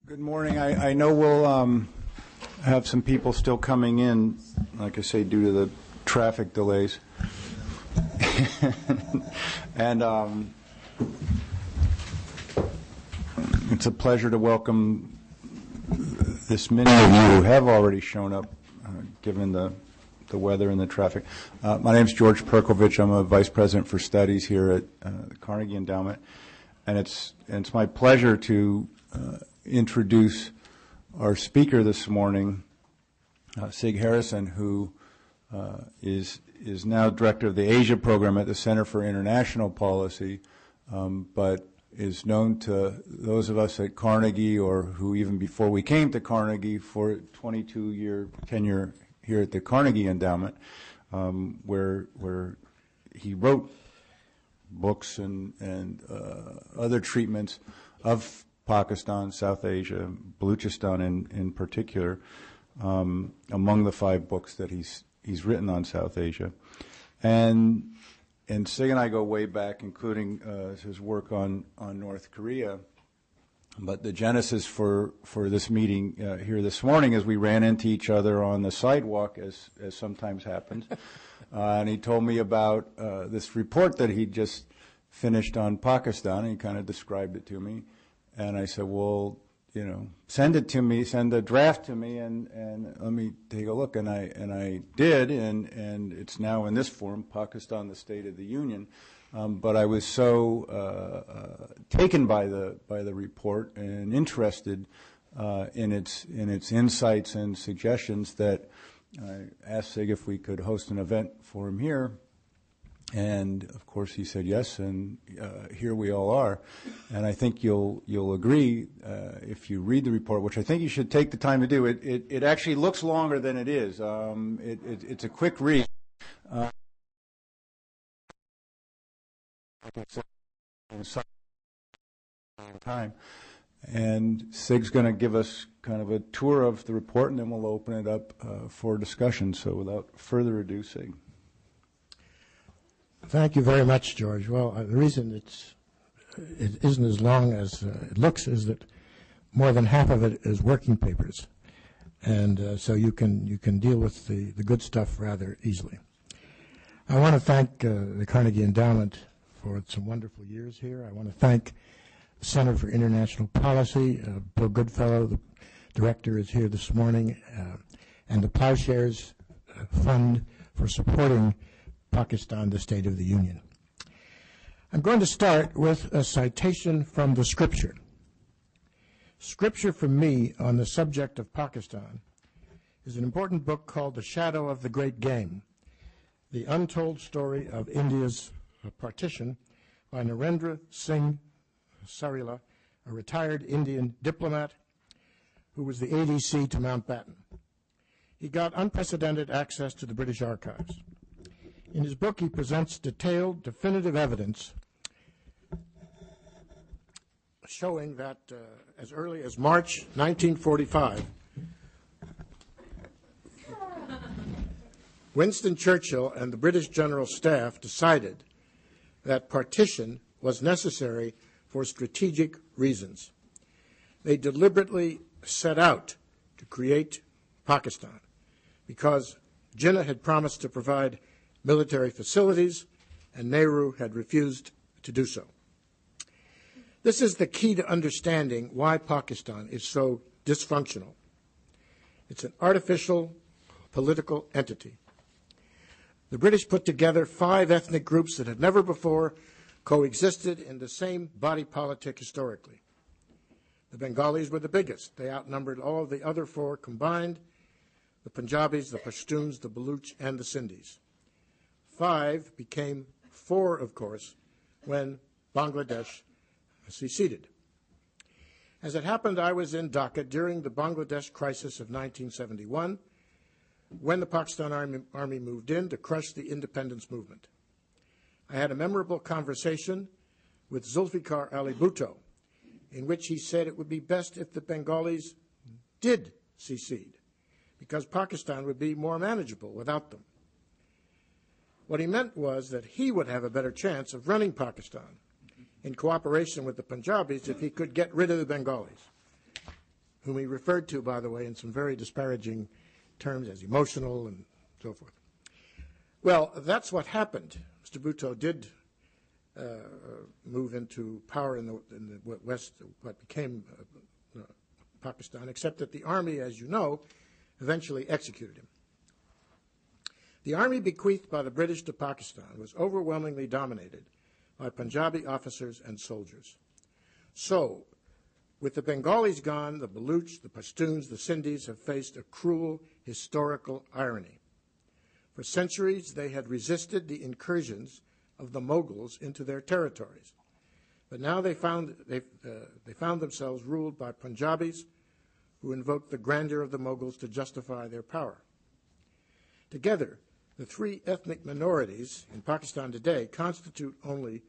Good morning. I know we'll have some people still coming in, like I say, due to the traffic delays. And it's a pleasure to welcome this many of you who have already shown up, given the weather and the traffic. My name is George Perkovich. I'm a vice president for studies here at the Carnegie Endowment, and it's my pleasure to introduce our speaker this morning, Sig Harrison, who is now director of the Asia program at the Center for International Policy, but is known to those of us at Carnegie, or who even before we came to Carnegie, for a 22-year tenure here at the Carnegie Endowment, where he wrote books and other treatments of Pakistan, South Asia, Balochistan in particular, among the 5 books that he's written on South Asia. And Sig and I go way back, including his work on North Korea. But the genesis for this meeting here this morning is we ran into each other on the sidewalk, as sometimes happens. And he told me about this report that he just finished on Pakistan. And he kind of described it to me. And I said, well, send it to me, send the draft to me, and let me take a look. And I did, and it's now in this form, Pakistan, the State of the Union. But I was so taken by the report and interested in its insights and suggestions that I asked Sig if we could host an event for him here. And of course he said yes, and here we all are. And I think you'll agree if you read the report, which I think you should take the time to do. It actually looks longer than it is. It's a quick read. Time. And Sig's going to give us kind of a tour of the report, and then we'll open it up for discussion. So without further ado, Sig. Thank you very much, George. Well, the reason it isn't as long as it looks is that more than half of it is working papers, and so you can deal with the good stuff rather easily. I want to thank the Carnegie Endowment for some wonderful years here. I want to thank the Center for International Policy. Bill Goodfellow, the director, is here this morning, and the Plowshares Fund for supporting Pakistan, the State of the Union. I'm going to start with a citation from the Scripture. Scripture for me on the subject of Pakistan is an important book called The Shadow of the Great Game, the untold story of India's partition by Narendra Singh Sarila, a retired Indian diplomat who was the ADC to Mountbatten. He got unprecedented access to the British archives. In his book, he presents detailed, definitive evidence showing that as early as March 1945, Winston Churchill and the British General Staff decided that partition was necessary for strategic reasons. They deliberately set out to create Pakistan because Jinnah had promised to provide military facilities, and Nehru had refused to do so. This is the key to understanding why Pakistan is so dysfunctional. It's an artificial political entity. The British put together 5 ethnic groups that had never before coexisted in the same body politic historically. The Bengalis were the biggest. They outnumbered all of the other 4 combined: the Punjabis, the Pashtuns, the Baluch, and the Sindhis. 5 became 4, of course, when Bangladesh seceded. As it happened, I was in Dhaka during the Bangladesh crisis of 1971, when the Pakistan Army moved in to crush the independence movement. I had a memorable conversation with Zulfikar Ali Bhutto, in which he said it would be best if the Bengalis did secede, because Pakistan would be more manageable without them. What he meant was that he would have a better chance of running Pakistan in cooperation with the Punjabis if he could get rid of the Bengalis. whom he referred to, by the way, in some very disparaging terms as emotional and so forth. Well, that's what happened. Mr. Bhutto did move into power in the West, what became Pakistan, except that the army, as you know, eventually executed him. The army bequeathed by the British to Pakistan was overwhelmingly dominated by Punjabi officers and soldiers. So, with the Bengalis gone, the Baluch, the Pashtuns, the Sindhis have faced a cruel historical irony. For centuries, they had resisted the incursions of the Mughals into their territories. But now they found themselves ruled by Punjabis who invoked the grandeur of the Mughals to justify their power. Together, the three ethnic minorities in Pakistan today constitute only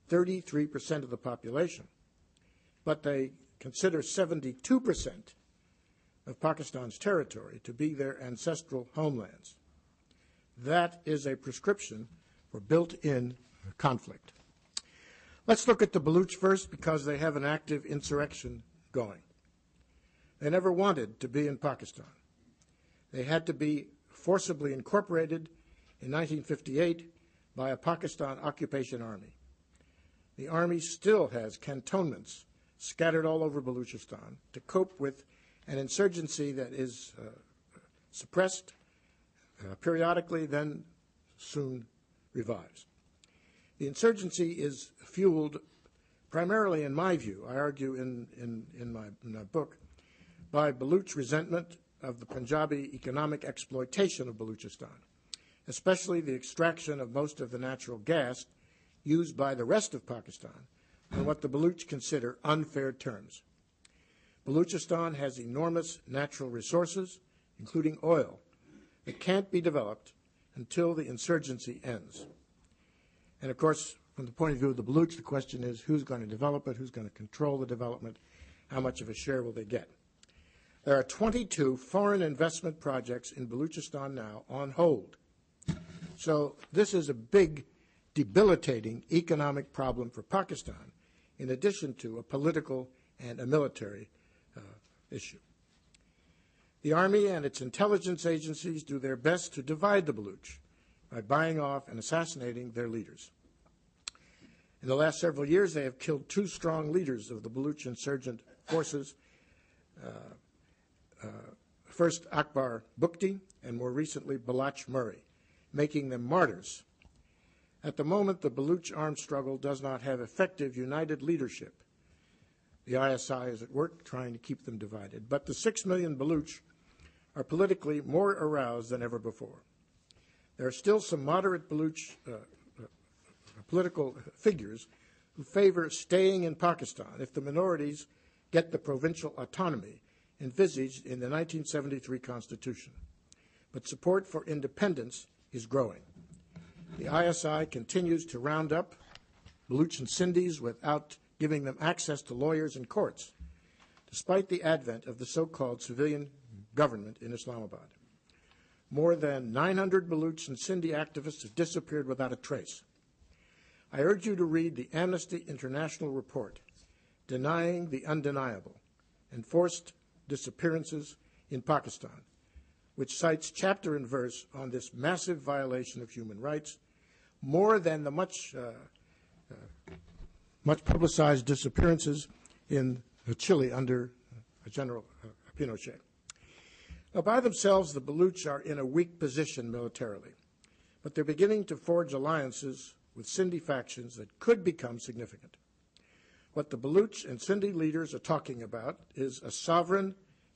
33% of the population, but they consider 72% of Pakistan's territory to be their ancestral homelands. That is a prescription for built-in conflict. Let's look at the Baluch first because they have an active insurrection going. They never wanted to be in Pakistan. They had to be forcibly incorporated in 1958 by a Pakistan occupation army. The army still has cantonments scattered all over Balochistan to cope with an insurgency that is suppressed periodically, then soon revives. The insurgency is fueled primarily, in my view, I argue in my book, by Baluch resentment of the Punjabi economic exploitation of Balochistan, especially the extraction of most of the natural gas used by the rest of Pakistan on what the Baluch consider unfair terms. Balochistan has enormous natural resources, including oil, that can't be developed until the insurgency ends. And of course, from the point of view of the Baluch, the question is who's going to develop it, who's going to control the development, how much of a share will they get? There are 22 foreign investment projects in Balochistan now on hold. So this is a big, debilitating economic problem for Pakistan, in addition to a political and a military issue. The army and its intelligence agencies do their best to divide the Baluch by buying off and assassinating their leaders. In the last several years, they have killed two strong leaders of the Baluch insurgent forces, first Akbar Bukti and more recently Balach Murray, making them martyrs. At the moment, the Baluch armed struggle does not have effective united leadership. The ISI is at work trying to keep them divided. But the 6 million Baluch are politically more aroused than ever before. There are still some moderate Baluch political figures who favor staying in Pakistan if the minorities get the provincial autonomy envisaged in the 1973 Constitution. But support for independence is growing. The ISI continues to round up Baluch and Sindhis without giving them access to lawyers and courts, despite the advent of the so-called civilian government in Islamabad. More than 900 Baluch and Sindhi activists have disappeared without a trace. I urge you to read the Amnesty International report denying the undeniable, enforced disappearances in Pakistan, which cites chapter and verse on this massive violation of human rights, more than the much publicized disappearances in Chile under General Pinochet. Now, by themselves, the Baluch are in a weak position militarily, but they're beginning to forge alliances with Sindhi factions that could become significant. What the Baluch and Sindhi leaders are talking about is a sovereign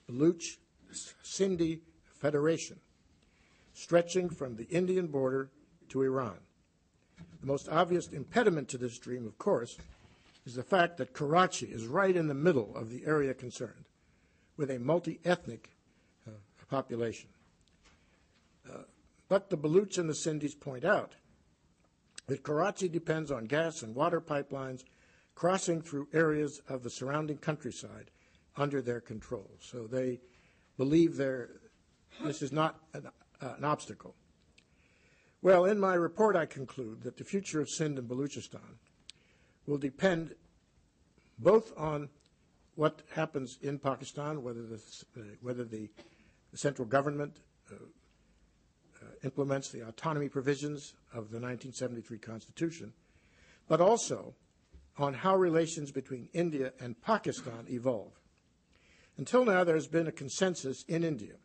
Baluch-Sindhi federation stretching from the Indian border to Iran. The most obvious impediment to this dream, of course, is the fact that Karachi is right in the middle of the area concerned, with a multi-ethnic population. But the Baluch and the Sindhis point out that Karachi depends on gas and water pipelines crossing through areas of the surrounding countryside under their control. So they believe this is not an obstacle. Well, in my report, I conclude that the future of Sindh and Balochistan will depend both on what happens in Pakistan, whether the central government implements the autonomy provisions of the 1973 Constitution, but also on how relations between India and Pakistan evolve. Until now, there has been a consensus in India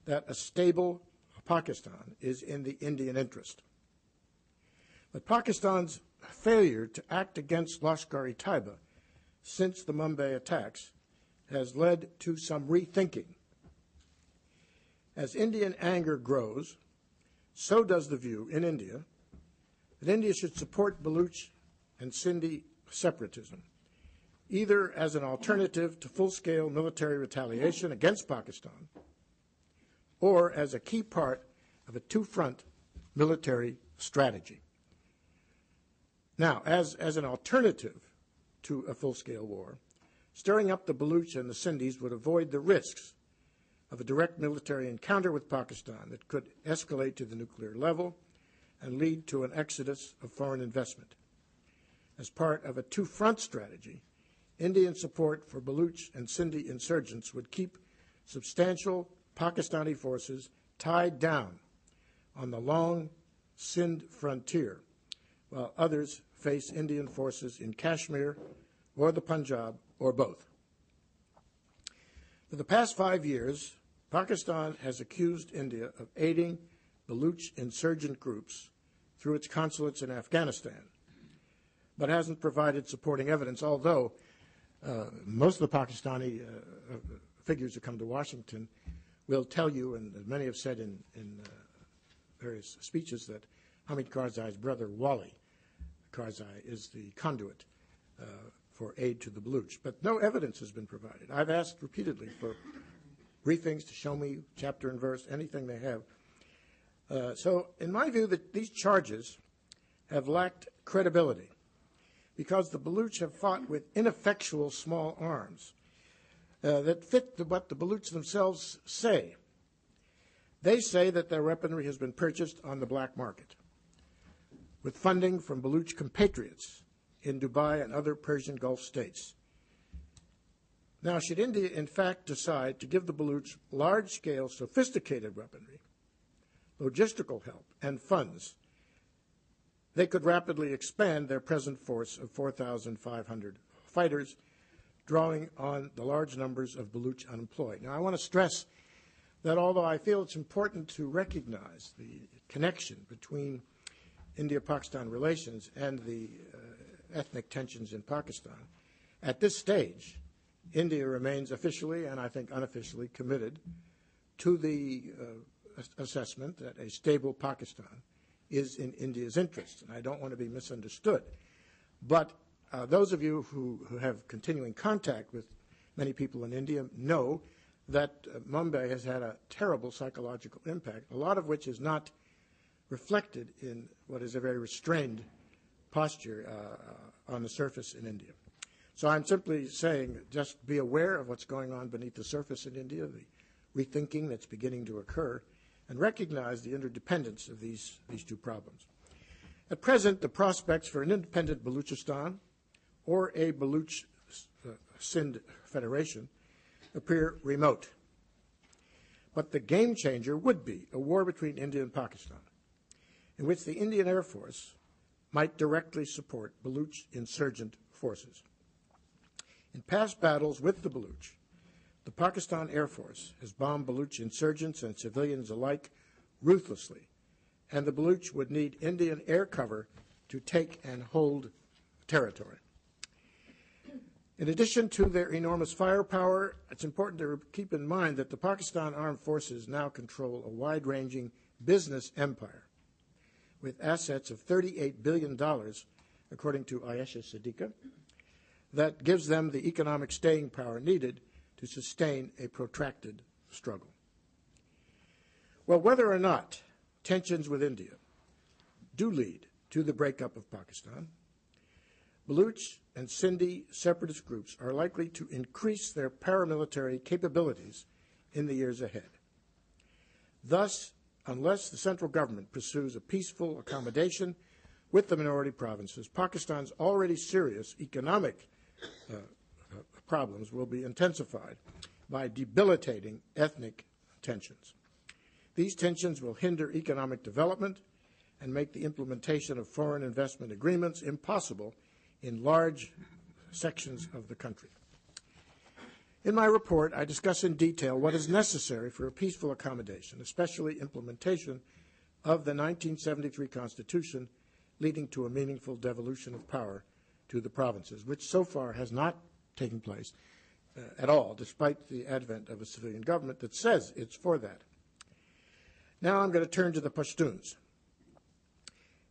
that a stable Pakistan is in the Indian interest. But Pakistan's failure to act against Lashkar-e-Taiba since the Mumbai attacks has led to some rethinking. As Indian anger grows, so does the view in India that India should support Baluch and Sindhi separatism, either as an alternative to full-scale military retaliation against Pakistan or as a key part of a two-front military strategy. Now, as an alternative to a full-scale war, stirring up the Baluch and the Sindhis would avoid the risks of a direct military encounter with Pakistan that could escalate to the nuclear level and lead to an exodus of foreign investment. As part of a two-front strategy, Indian support for Baluch and Sindhi insurgents would keep substantial Pakistani forces tied down on the long Sindh frontier, while others face Indian forces in Kashmir or the Punjab or both. For the past 5 years, Pakistan has accused India of aiding Baluch insurgent groups through its consulates in Afghanistan, but hasn't provided supporting evidence, although most of the Pakistani figures who come to Washington will tell you, and many have said in various speeches, that Hamid Karzai's brother, Wali Karzai, is the conduit for aid to the Baluch. But no evidence has been provided. I've asked repeatedly for briefings to show me chapter and verse, anything they have. So in my view, that these charges have lacked credibility because the Baluch have fought with ineffectual small arms that fit what the Baluch themselves say. They say that their weaponry has been purchased on the black market with funding from Baluch compatriots in Dubai and other Persian Gulf states. Now, should India in fact decide to give the Baluch large-scale, sophisticated weaponry, logistical help, and funds, they could rapidly expand their present force of 4,500 fighters, drawing on the large numbers of Baluch unemployed. Now, I want to stress that although I feel it's important to recognize the connection between India-Pakistan relations and the ethnic tensions in Pakistan, at this stage, India remains officially and I think unofficially committed to the assessment that a stable Pakistan is in India's interest, and I don't want to be misunderstood. But those of you who have continuing contact with many people in India know that Mumbai has had a terrible psychological impact, a lot of which is not reflected in what is a very restrained posture on the surface in India. So I'm simply saying just be aware of what's going on beneath the surface in India, the rethinking that's beginning to occur, and recognize the interdependence of these two problems. At present, the prospects for an independent Balochistan or a Baluch Sindh federation appear remote. But the game changer would be a war between India and Pakistan, in which the Indian Air Force might directly support Baluch insurgent forces. In past battles with the Baluch, the Pakistan Air Force has bombed Baluch insurgents and civilians alike ruthlessly, and the Baluch would need Indian air cover to take and hold territory. In addition to their enormous firepower, it's important to keep in mind that the Pakistan Armed Forces now control a wide-ranging business empire with assets of $38 billion, according to Ayesha Siddiqa, that gives them the economic staying power needed to sustain a protracted struggle. Well, whether or not tensions with India do lead to the breakup of Pakistan, Baluch and Sindhi separatist groups are likely to increase their paramilitary capabilities in the years ahead. Thus, unless the central government pursues a peaceful accommodation with the minority provinces, Pakistan's already serious economic problems will be intensified by debilitating ethnic tensions. These tensions will hinder economic development and make the implementation of foreign investment agreements impossible in large sections of the country. In my report, I discuss in detail what is necessary for a peaceful accommodation, especially implementation of the 1973 Constitution, leading to a meaningful devolution of power to the provinces, which so far has not taken place at all, despite the advent of a civilian government that says it's for that. Now I'm going to turn to the Pashtuns.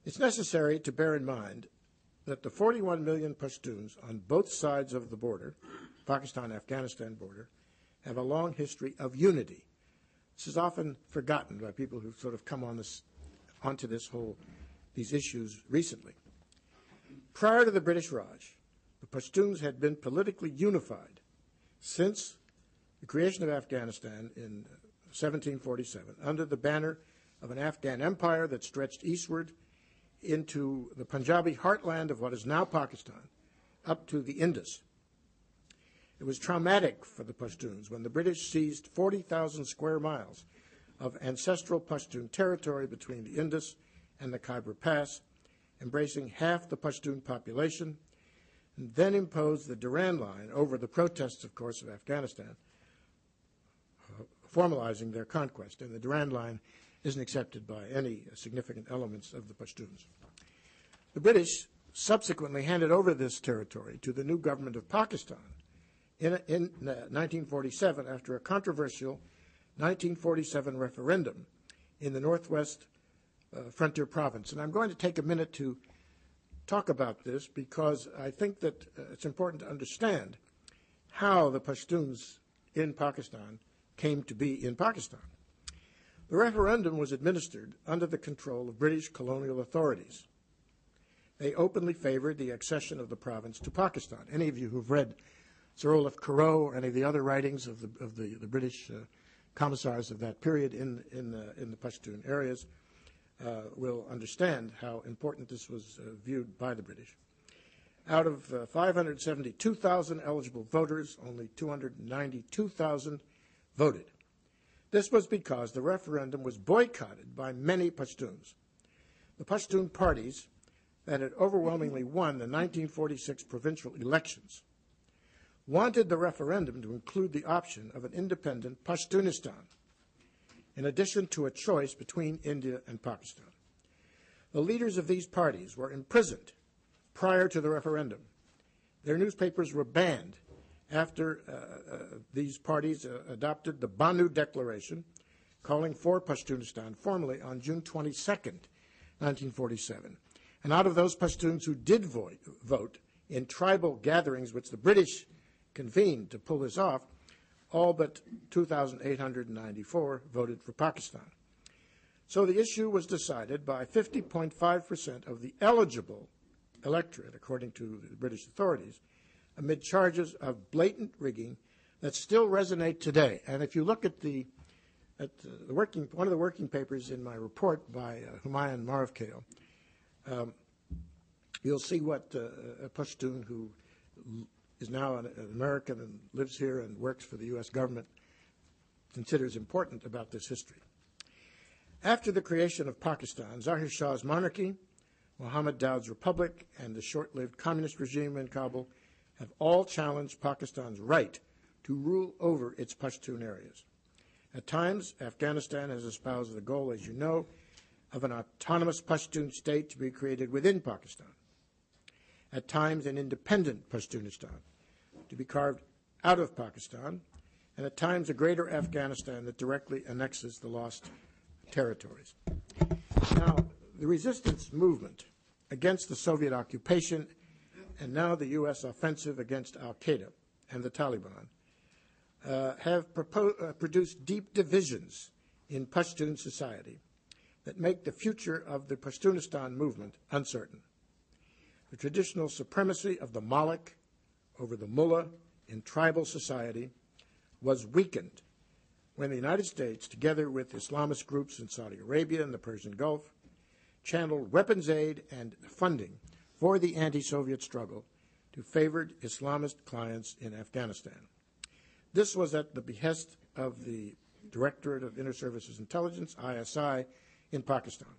It's necessary to bear in mind that the 41 million Pashtuns on both sides of the border, Pakistan-Afghanistan border, have a long history of unity. This is often forgotten by people who've sort of come onto these issues recently. Prior to the British Raj, the Pashtuns had been politically unified since the creation of Afghanistan in 1747 under the banner of an Afghan empire that stretched eastward into the Punjabi heartland of what is now Pakistan, up to the Indus. It was traumatic for the Pashtuns when the British seized 40,000 square miles of ancestral Pashtun territory between the Indus and the Khyber Pass, embracing half the Pashtun population, and then imposed the Durand Line over the protests, of course, of Afghanistan, formalizing their conquest. And the Durand Line isn't accepted by any significant elements of the Pashtuns. The British subsequently handed over this territory to the new government of Pakistan in 1947 after a controversial 1947 referendum in the northwest frontier province. And I'm going to take a minute to talk about this because I think that it's important to understand how the Pashtuns in Pakistan came to be in Pakistan. The referendum was administered under the control of British colonial authorities. They openly favored the accession of the province to Pakistan. Any of you who've read Sir Olaf Carroll or any of the other writings of the British commissars of that period in the Pashtun areas will understand how important this was viewed by the British. Out of 572,000 eligible voters, only 292,000 voted. This was because the referendum was boycotted by many Pashtuns. The Pashtun parties that had overwhelmingly won the 1946 provincial elections wanted the referendum to include the option of an independent Pashtunistan, in addition to a choice between India and Pakistan. The leaders of these parties were imprisoned prior to the referendum. Their newspapers were banned after these parties adopted the Banu Declaration, calling for Pashtunistan formally on June 22nd, 1947. And out of those Pashtuns who did vote in tribal gatherings, which the British convened to pull this off, all but 2,894 voted for Pakistan. So the issue was decided by 50.5% of the eligible electorate, according to the British authorities, amid charges of blatant rigging that still resonate today. And if you look at one of the working papers in my report by Humayun Marufkale, you'll see what a Pashtun who is now an American and lives here and works for the U.S. government considers important about this history. After the creation of Pakistan, Zahir Shah's monarchy, Muhammad Daud's republic, and the short-lived communist regime in Kabul have all challenged Pakistan's right to rule over its Pashtun areas. At times, Afghanistan has espoused the goal, as you know, of an autonomous Pashtun state to be created within Pakistan. At times, an independent Pashtunistan to be carved out of Pakistan, and at times a greater Afghanistan that directly annexes the lost territories. Now, the resistance movement against the Soviet occupation and now the U.S. offensive against al-Qaeda and the Taliban have produced deep divisions in Pashtun society that make the future of the Pashtunistan movement uncertain. The traditional supremacy of the Malik over the Mullah in tribal society was weakened when the United States, together with Islamist groups in Saudi Arabia and the Persian Gulf, channeled weapons aid and funding for the anti-Soviet struggle to favored Islamist clients in Afghanistan. This was at the behest of the Directorate of Inter-Services Intelligence, ISI, in Pakistan.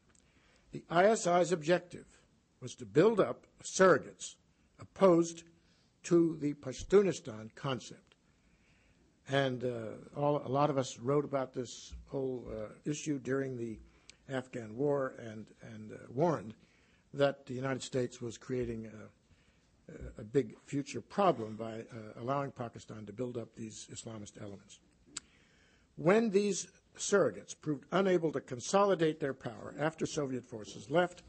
The ISI's objective was to build up surrogates opposed to the Pashtunistan concept. And a lot of us wrote about this whole issue during the Afghan war and warned that the United States was creating a big future problem by allowing Pakistan to build up these Islamist elements. When these surrogates proved unable to consolidate their power after Soviet forces left,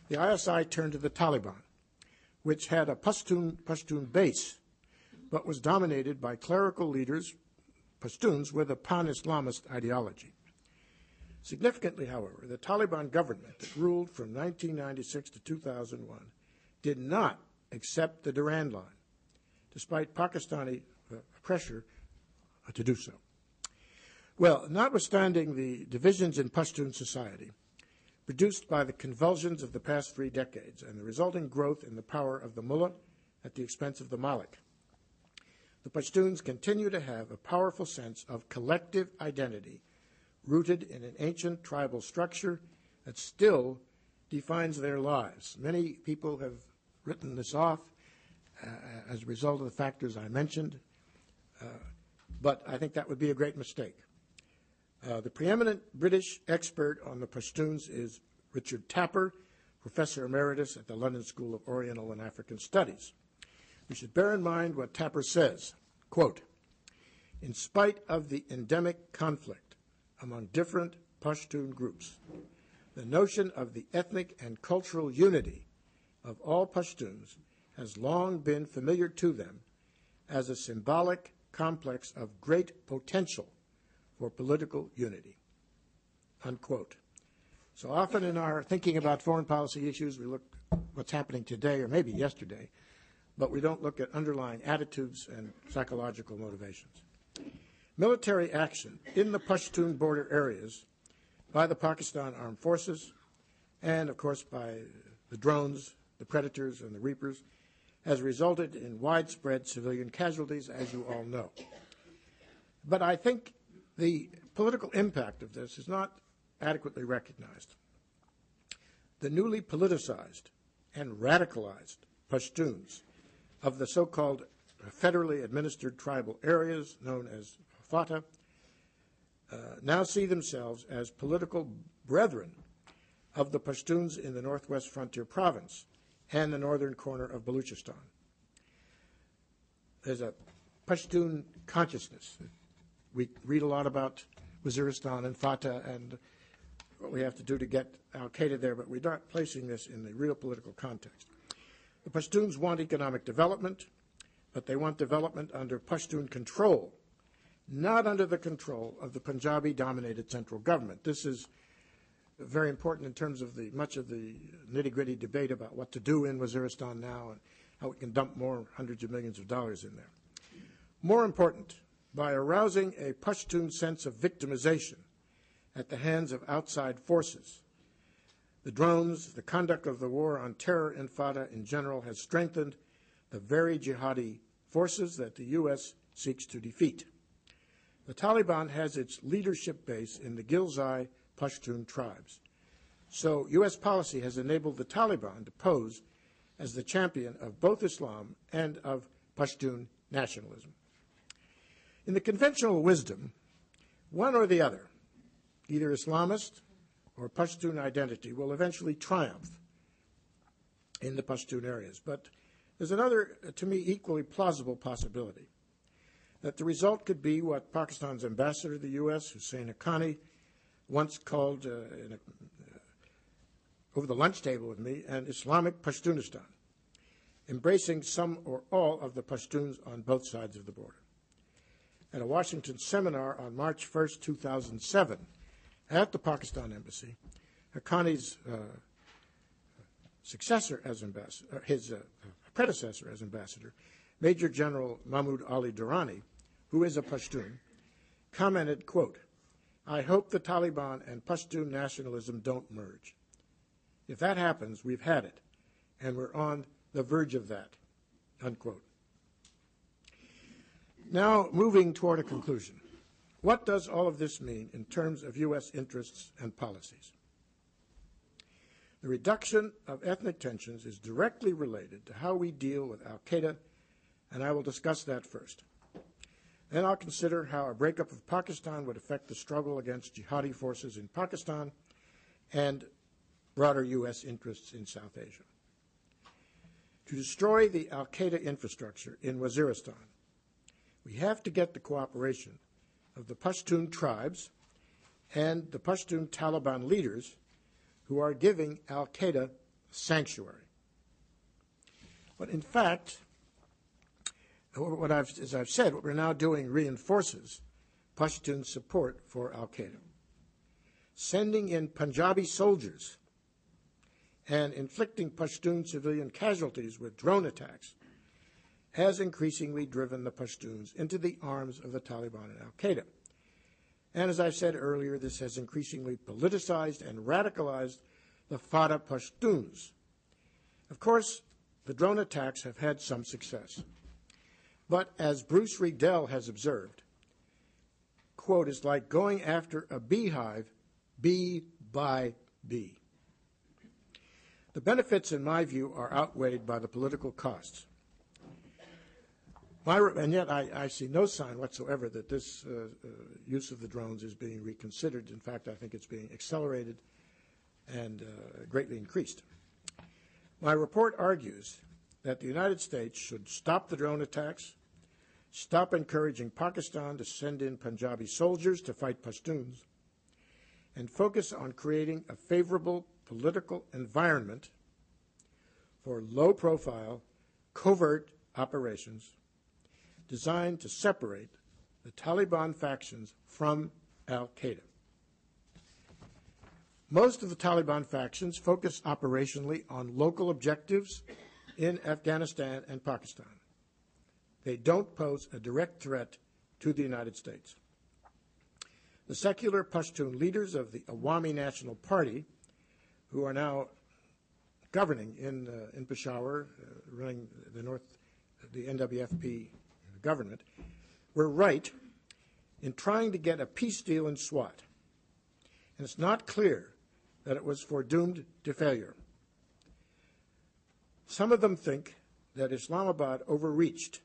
the ISI turned to the Taliban, which had a Pashtun base, but was dominated by clerical leaders, Pashtuns, with a pan-Islamist ideology. Significantly, however, the Taliban government that ruled from 1996 to 2001 did not accept the Durand Line, despite Pakistani pressure to do so. Well, notwithstanding the divisions in Pashtun society produced by the convulsions of the past 3 decades and the resulting growth in the power of the mullah at the expense of the malik, the Pashtuns continue to have a powerful sense of collective identity rooted in an ancient tribal structure that still defines their lives. Many people have written this off as a result of the factors I mentioned, but I think that would be a great mistake. The preeminent British expert on the Pashtuns is Richard Tapper, Professor Emeritus at the London School of Oriental and African Studies. We should bear in mind what Tapper says, quote, "In spite of the endemic conflict among different Pashtun groups, the notion of the ethnic and cultural unity of all Pashtuns has long been familiar to them as a symbolic complex of great potential for political unity," unquote. So often in our thinking about foreign policy issues, we look at what's happening today or maybe yesterday, but we don't look at underlying attitudes and psychological motivations. Military action in the Pashtun border areas by the Pakistan Armed Forces and, of course, by the drones, the Predators, and the Reapers has resulted in widespread civilian casualties, as you all know. But I think the political impact of this is not adequately recognized. The newly politicized and radicalized Pashtuns of the so-called federally administered tribal areas known as FATA now see themselves as political brethren of the Pashtuns in the Northwest Frontier Province and the northern corner of Balochistan. There's a Pashtun consciousness. We read a lot about Waziristan and FATA and what we have to do to get al-Qaeda there, but we're not placing this in the real political context. The Pashtuns want economic development, but they want development under Pashtun control, not under the control of the Punjabi-dominated central government. This is very important in terms of much of the nitty-gritty debate about what to do in Waziristan now and how we can dump more hundreds of millions of dollars in there. More important, by arousing a Pashtun sense of victimization at the hands of outside forces, the drones, the conduct of the war on terror in FATA in general has strengthened the very jihadi forces that the U.S. seeks to defeat. The Taliban has its leadership base in the Ghilzai Pashtun tribes. So U.S. policy has enabled the Taliban to pose as the champion of both Islam and of Pashtun nationalism. In the conventional wisdom, one or the other, either Islamist or Pashtun identity, will eventually triumph in the Pashtun areas. But there's another, to me, equally plausible possibility, that the result could be what Pakistan's ambassador to the U.S., Hussein Haqqani, once called over the lunch table with me, an Islamic Pashtunistan, embracing some or all of the Pashtuns on both sides of the border. At a Washington seminar on March 1st, 2007, at the Pakistan embassy, Haqqani's successor as ambassador, his predecessor as ambassador, Major General Mahmoud Ali Durrani, who is a Pashtun, commented, quote, "I hope the Taliban and Pashtun nationalism don't merge. If that happens, we've had it, and we're on the verge of that," unquote. Now, moving toward a conclusion. What does all of this mean in terms of U.S. interests and policies? The reduction of ethnic tensions is directly related to how we deal with al-Qaeda, and I will discuss that first. Then I'll consider how a breakup of Pakistan would affect the struggle against jihadi forces in Pakistan and broader U.S. interests in South Asia. To destroy the al-Qaeda infrastructure in Waziristan, we have to get the cooperation of the Pashtun tribes and the Pashtun Taliban leaders who are giving al-Qaeda sanctuary. But in fact, as I've said, what we're now doing reinforces Pashtun support for al-Qaeda. Sending in Punjabi soldiers and inflicting Pashtun civilian casualties with drone attacks has increasingly driven the Pashtuns into the arms of the Taliban and al-Qaeda. And as I said earlier, this has increasingly politicized and radicalized the Fatah Pashtuns. Of course, the drone attacks have had some success. But as Bruce Riedel has observed, quote, it's like going after a beehive, bee by bee. The benefits, in my view, are outweighed by the political costs. And yet I see no sign whatsoever that this use of the drones is being reconsidered. In fact, I think it's being accelerated and greatly increased. My report argues that the United States should stop the drone attacks, stop encouraging Pakistan to send in Punjabi soldiers to fight Pashtuns, and focus on creating a favorable political environment for low-profile, covert operations designed to separate the Taliban factions from al-Qaeda. Most of the Taliban factions focus operationally on local objectives in Afghanistan and Pakistan. They don't pose a direct threat to the United States. The secular Pashtun leaders of the Awami National Party, who are now governing in Peshawar, running the NWFP government, were right in trying to get a peace deal in Swat. And it's not clear that it was foredoomed to failure. Some of them think that Islamabad overreached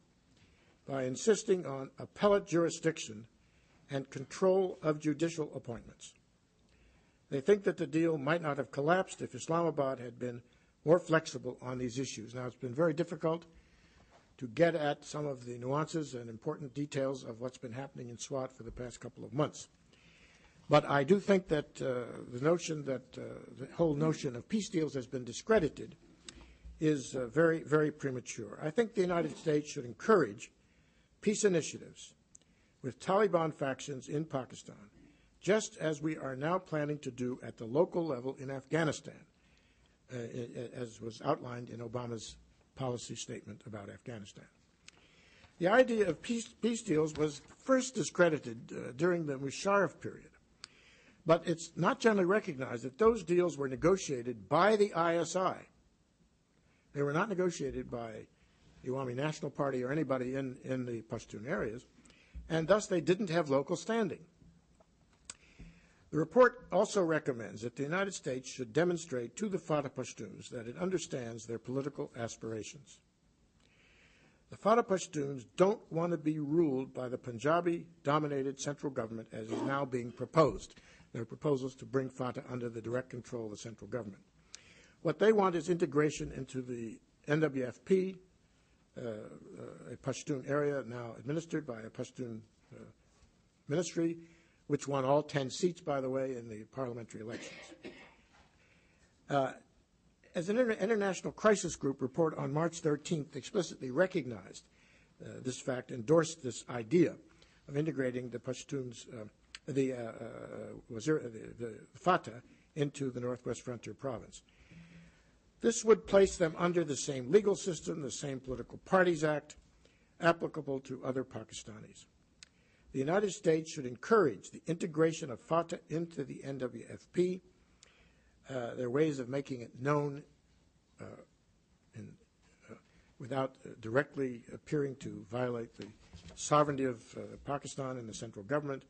by insisting on appellate jurisdiction and control of judicial appointments. They think that the deal might not have collapsed if Islamabad had been more flexible on these issues. Now, it's been very difficult to get at some of the nuances and important details of what's been happening in Swat for the past couple of months. But I do think that the whole notion of peace deals has been discredited is very, very premature. I think the United States should encourage peace initiatives with Taliban factions in Pakistan, just as we are now planning to do at the local level in Afghanistan, as was outlined in Obama's policy statement about Afghanistan. The idea of peace deals was first discredited during the Musharraf period, but it's not generally recognized that those deals were negotiated by the ISI. They were not negotiated by the Awami National Party or anybody in the Pashtun areas, and thus they didn't have local standing. The report also recommends that the United States should demonstrate to the Fatah Pashtuns that it understands their political aspirations. The Fatah Pashtuns don't want to be ruled by the Punjabi-dominated central government as is now being proposed. There are proposals to bring Fatah under the direct control of the central government. What they want is integration into the NWFP, a Pashtun area now administered by a Pashtun ministry, which won all 10 seats, by the way, in the parliamentary elections. As an international crisis group report on March 13th explicitly recognized this fact, endorsed this idea of integrating the Pashtuns, the Fatah, into the Northwest Frontier Province. This would place them under the same legal system, the same Political Parties Act, applicable to other Pakistanis. The United States should encourage the integration of Fatah into the NWFP. There are ways of making it known without directly appearing to violate the sovereignty of Pakistan and the central government,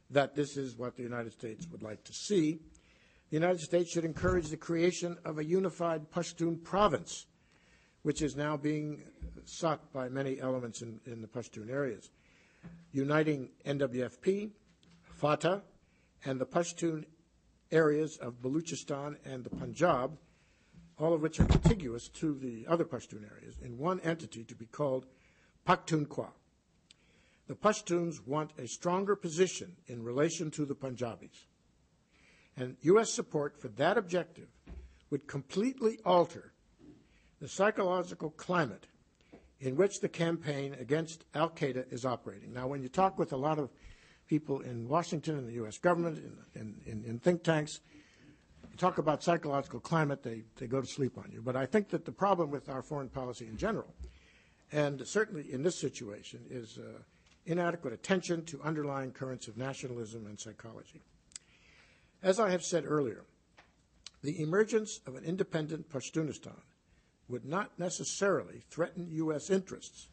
that this is what the United States would like to see. The United States should encourage the creation of a unified Pashtun province, which is now being sought by many elements in the Pashtun areas, uniting NWFP, Fatah, and the Pashtun areas of Balochistan and the Punjab, all of which are contiguous to the other Pashtun areas, in one entity to be called Pakhtunkhwa. The Pashtuns want a stronger position in relation to the Punjabis, and U.S. support for that objective would completely alter the psychological climate in which the campaign against al-Qaeda is operating. Now, when you talk with a lot of people in Washington and the U.S. government, in think tanks, you talk about psychological climate, they go to sleep on you. But I think that the problem with our foreign policy in general, and certainly in this situation, is inadequate attention to underlying currents of nationalism and psychology. As I have said earlier, the emergence of an independent Pashtunistan would not necessarily threaten U.S. interests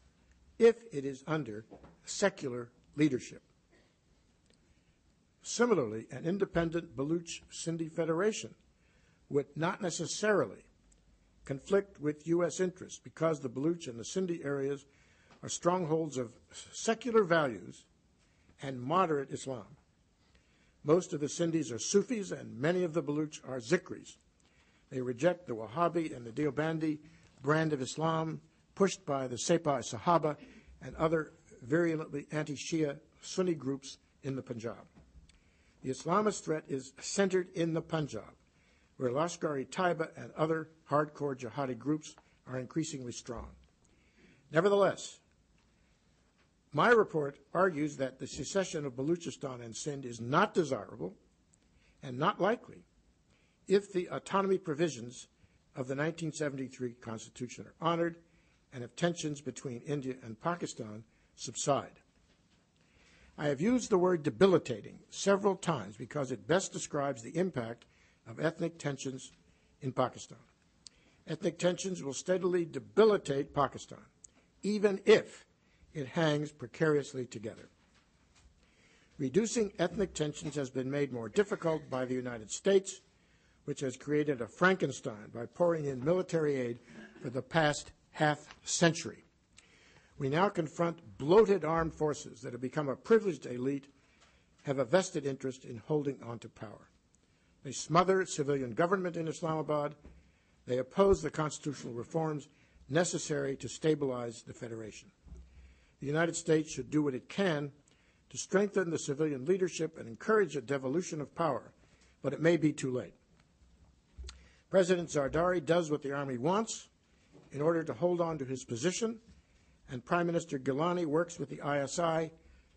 if it is under secular leadership. Similarly, an independent Baluch Sindhi Federation would not necessarily conflict with U.S. interests because the Baluch and the Sindhi areas are strongholds of secular values and moderate Islam. Most of the Sindhis are Sufis and many of the Baluch are Zikris. They reject the Wahhabi and the Deobandi brand of Islam pushed by the Sepah Sahaba and other virulently anti-Shia Sunni groups in the Punjab. The Islamist threat is centered in the Punjab, where Lashkar-e-Taiba and other hardcore jihadi groups are increasingly strong. Nevertheless, my report argues that the secession of Balochistan and Sindh is not desirable and not likely if the autonomy provisions of the 1973 Constitution are honored and if tensions between India and Pakistan subside. I have used the word debilitating several times because it best describes the impact of ethnic tensions in Pakistan. Ethnic tensions will steadily debilitate Pakistan, even if it hangs precariously together. Reducing ethnic tensions has been made more difficult by the United States, which has created a Frankenstein by pouring in military aid for the past half-century. We now confront bloated armed forces that have become a privileged elite, have a vested interest in holding on to power. They smother civilian government in Islamabad. They oppose the constitutional reforms necessary to stabilize the Federation. The United States should do what it can to strengthen the civilian leadership and encourage a devolution of power, but it may be too late. President Zardari does what the Army wants in order to hold on to his position, and Prime Minister Gilani works with the ISI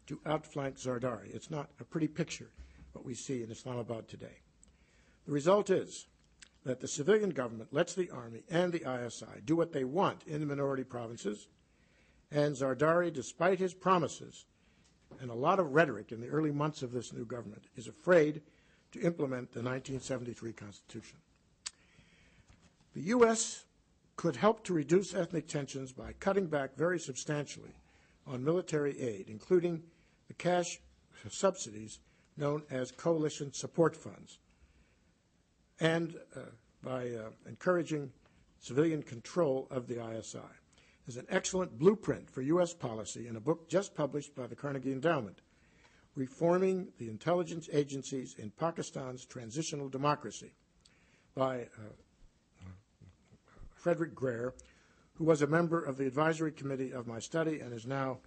to outflank Zardari. It's not a pretty picture, what we see in Islamabad today. The result is that the civilian government lets the Army and the ISI do what they want in the minority provinces, and Zardari, despite his promises and a lot of rhetoric in the early months of this new government, is afraid to implement the 1973 Constitution. The U.S. could help to reduce ethnic tensions by cutting back very substantially on military aid, including the cash subsidies known as coalition support funds, and by encouraging civilian control of the ISI. There's an excellent blueprint for U.S. policy in a book just published by the Carnegie Endowment, Reforming the Intelligence Agencies in Pakistan's Transitional Democracy, by Frederick Greer, who was a member of the advisory committee of my study and is now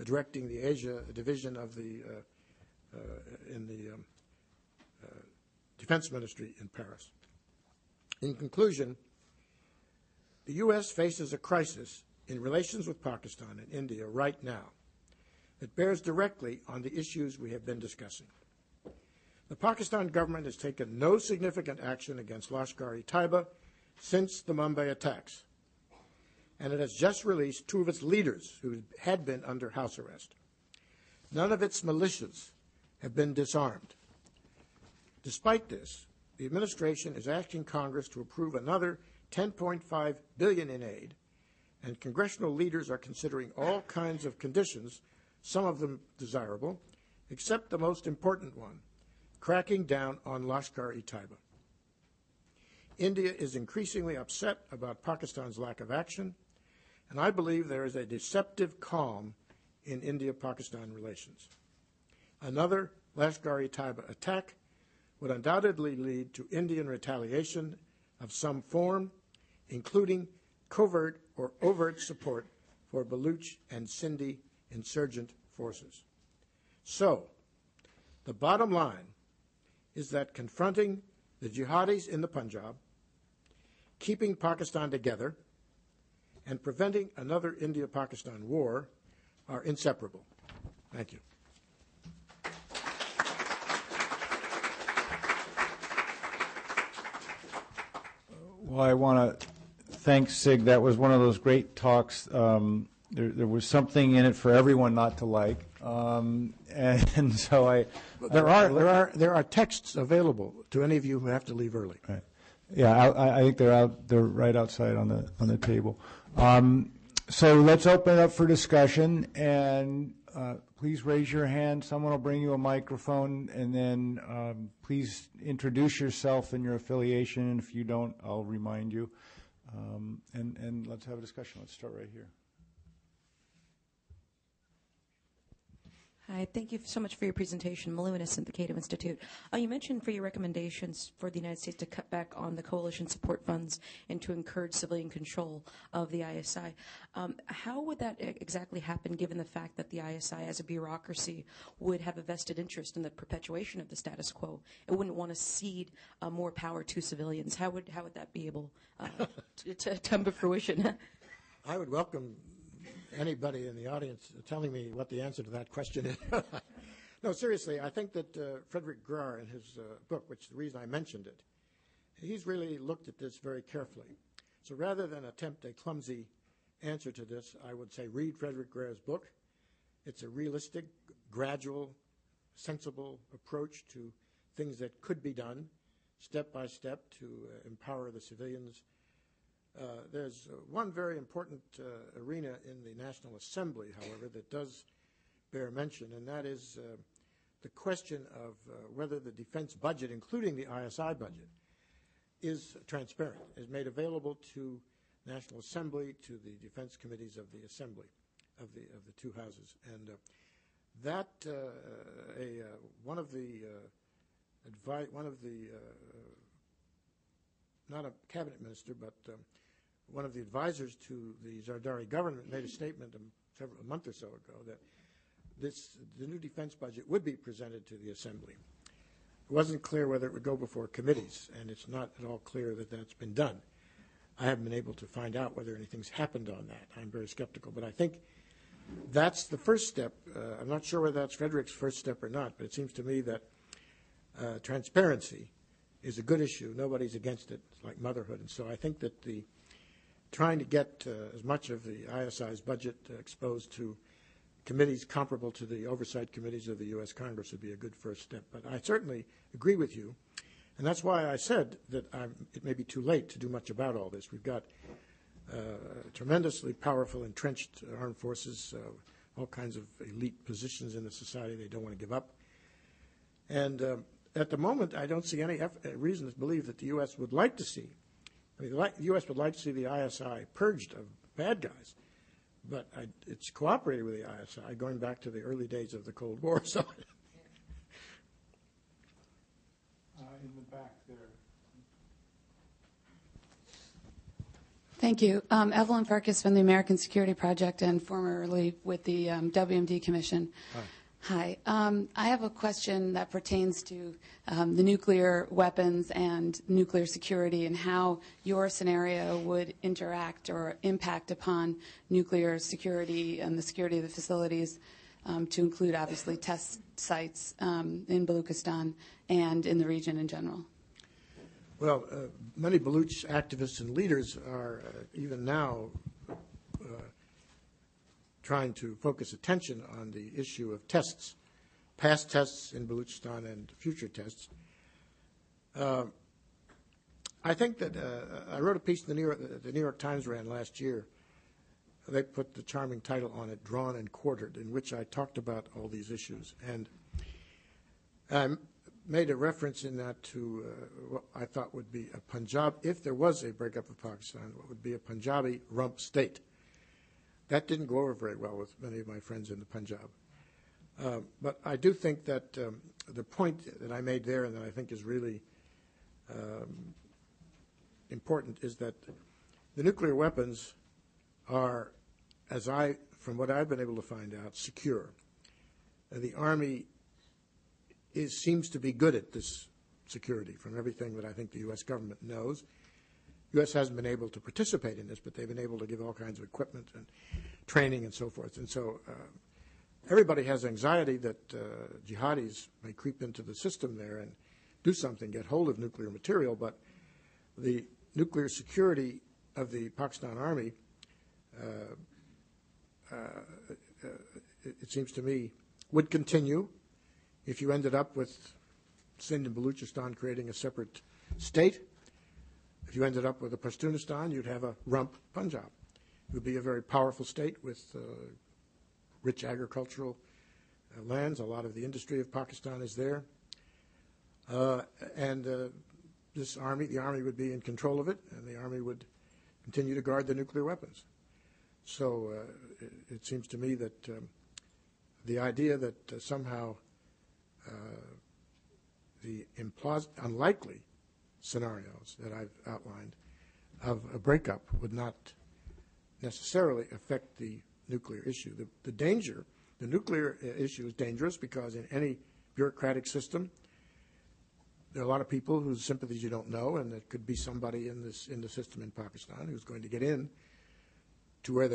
directing the Asia division of the Defense Ministry in Paris. In conclusion, the U.S. faces a crisis in relations with Pakistan and India right now that bears directly on the issues we have been discussing. The Pakistan government has taken no significant action against Lashkar-e-Taiba since the Mumbai attacks, and it has just released two of its leaders who had been under house arrest. None of its militias have been disarmed. Despite this, the administration is asking Congress to approve another $10.5 billion in aid and congressional leaders are considering all kinds of conditions, some of them desirable, except the most important one, cracking down on Lashkar-e-Taiba. India is increasingly upset about Pakistan's lack of action, and I believe there is a deceptive calm in India-Pakistan relations. Another Lashkar-e-Taiba attack would undoubtedly lead to Indian retaliation of some form, including covert or overt support for Baluch and Sindhi insurgent forces. So, the bottom line is that confronting the jihadis in the Punjab, keeping Pakistan together, and preventing another India-Pakistan war are inseparable. Thank you. Well, I want to thank Sig. That was one of those great talks. There was something in it for everyone not to like, and so there are texts available to any of you who have to leave early. Right. Yeah, I think they're right outside on the table. So let's open it up for discussion, and please raise your hand. Someone will bring you a microphone, and then please introduce yourself and your affiliation. And if you don't, I'll remind you. And let's have a discussion. Let's start right here. Hi, thank you so much for your presentation. Maluinis at the Cato Institute. You mentioned for your recommendations for the United States to cut back on the coalition support funds and to encourage civilian control of the ISI. How would that exactly happen given the fact that the ISI as a bureaucracy would have a vested interest in the perpetuation of the status quo? It wouldn't want to cede more power to civilians. How would that be able to come to fruition? I would welcome anybody in the audience telling me what the answer to that question is. No, seriously, I think that Frederick Graer in his book, which is the reason I mentioned it, he's really looked at this very carefully. So rather than attempt a clumsy answer to this, I would say read Frederick Graer's book. It's a realistic, gradual, sensible approach to things that could be done step by step to empower the civilians. There's one very important arena in the National Assembly, however, that does bear mention, and that is the question of whether the defense budget, including the ISI budget, is transparent, is made available to National Assembly, to the defense committees of the Assembly, of the two houses. And that one of the not a cabinet minister, but one of the advisors to the Zardari government made a statement a month or so ago that the new defense budget would be presented to the Assembly. It wasn't clear whether it would go before committees, and it's not at all clear that that's been done. I haven't been able to find out whether anything's happened on that. I'm very skeptical, but I think that's the first step. I'm not sure whether that's Frederick's first step or not, but it seems to me that transparency is a good issue. Nobody's against it. It's like motherhood. And so I think that trying to get as much of the ISI's budget exposed to committees comparable to the oversight committees of the U.S. Congress would be a good first step. But I certainly agree with you. And that's why I said that it may be too late to do much about all this. We've got tremendously powerful, entrenched armed forces, all kinds of elite positions in the society they don't want to give up. And at the moment, I don't see any reason to believe that the U.S. would like to see. I mean, the U.S. would like to see the ISI purged of bad guys, but it's cooperated with the ISI going back to the early days of the Cold War. So, in the back there. Thank you. Evelyn Farkas from the American Security Project and formerly with the WMD Commission. Hi. Hi. I have a question that pertains to the nuclear weapons and nuclear security and how your scenario would interact or impact upon nuclear security and the security of the facilities, to include, obviously, test sites in Balochistan and in the region in general. Well, many Baluch activists and leaders are even now trying to focus attention on the issue of tests, past tests in Balochistan and future tests. I think that I wrote a piece the New York Times ran last year they put the charming title on it, Drawn and Quartered, in which I talked about all these issues. And I made a reference in that to what I thought would be a Punjab, if there was a breakup of Pakistan, what would be a Punjabi rump state. That didn't go over very well with many of my friends in the Punjab. But I do think that the point that I made there and that I think is really important is that the nuclear weapons are, from what I've been able to find out, secure. The Army seems to be good at this security from everything that I think the U.S. government knows. The U.S. hasn't been able to participate in this, but they've been able to give all kinds of equipment and training and so forth. And so everybody has anxiety that jihadis may creep into the system there and do something, get hold of nuclear material, but the nuclear security of the Pakistan Army, it seems to me, would continue if you ended up with Sindh and Balochistan creating a separate state. If you ended up with a Pashtunistan, you'd have a rump Punjab. It would be a very powerful state with rich agricultural lands. A lot of the industry of Pakistan is there. This army, the Army would be in control of it, and the Army would continue to guard the nuclear weapons. So it seems to me that the idea that somehow the unlikely scenarios that I've outlined of a breakup would not necessarily affect the nuclear issue. The danger, the nuclear issue is dangerous because in any bureaucratic system, there are a lot of people whose sympathies you don't know, and there could be somebody in the system in Pakistan who's going to get in to where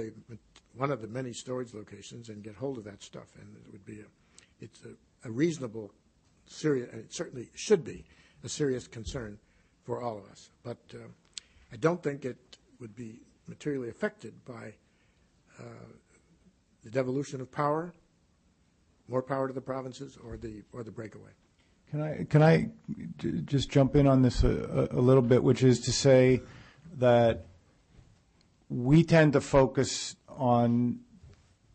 one of the many storage locations and get hold of that stuff. And it would be a reasonable, serious, and it certainly should be a serious concern for all of us. But I don't think it would be materially affected by the devolution of power, more power to the provinces, or the breakaway. Can I just jump in on this a little bit, which is to say that we tend to focus on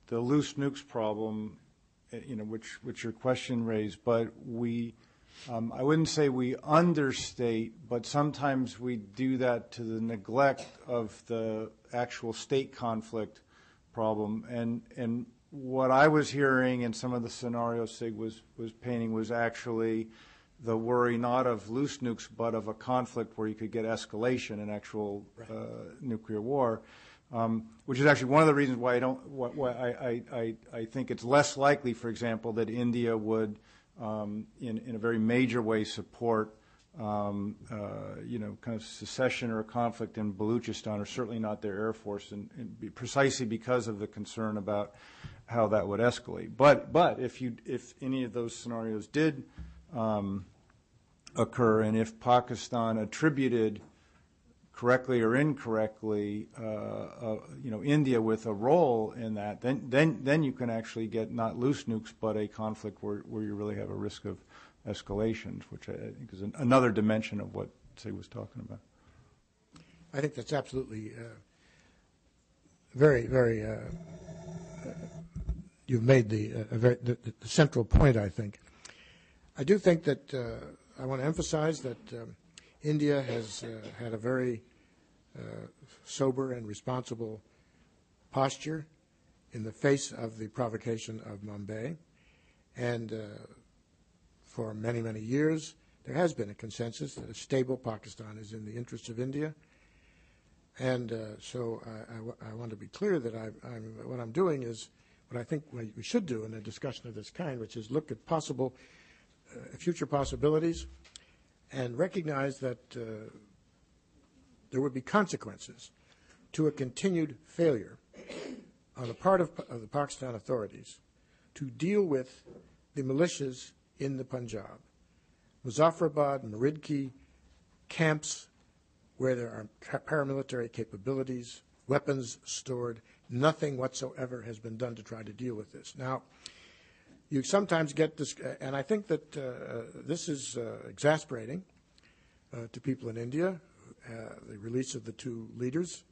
the loose nukes problem, which your question raised, but I wouldn't say we understate, but sometimes we do that to the neglect of the actual state conflict problem. And what I was hearing in some of the scenarios Sig was painting was actually the worry not of loose nukes, but of a conflict where you could get escalation in actual nuclear war, which is actually one of the reasons why I think it's less likely, for example, that India would, in a very major way, support kind of secession or a conflict in Balochistan, or certainly not their Air Force, and precisely because of the concern about how that would escalate. But if any of those scenarios did occur, and if Pakistan attributed correctly or incorrectly, India with a role in that, then you can actually get not loose nukes, but a conflict where you really have a risk of escalations, which I think is another dimension of what Sig was talking about. I think that's absolutely very, very. You've made the central point, I think. I do think that I want to emphasize that India has had a very sober and responsible posture in the face of the provocation of Mumbai. And for many, many years, there has been a consensus that a stable Pakistan is in the interests of India. And so I want to be clear that what I'm doing is what I think we should do in a discussion of this kind, which is look at possible future possibilities and recognize that there would be consequences to a continued failure on the part of the Pakistan authorities to deal with the militias in the Punjab. Muzaffarabad, Meridki, camps where there are paramilitary capabilities, weapons stored, nothing whatsoever has been done to try to deal with this. Now, you sometimes get this, and I think that this is exasperating to people in India, the release of the two leaders,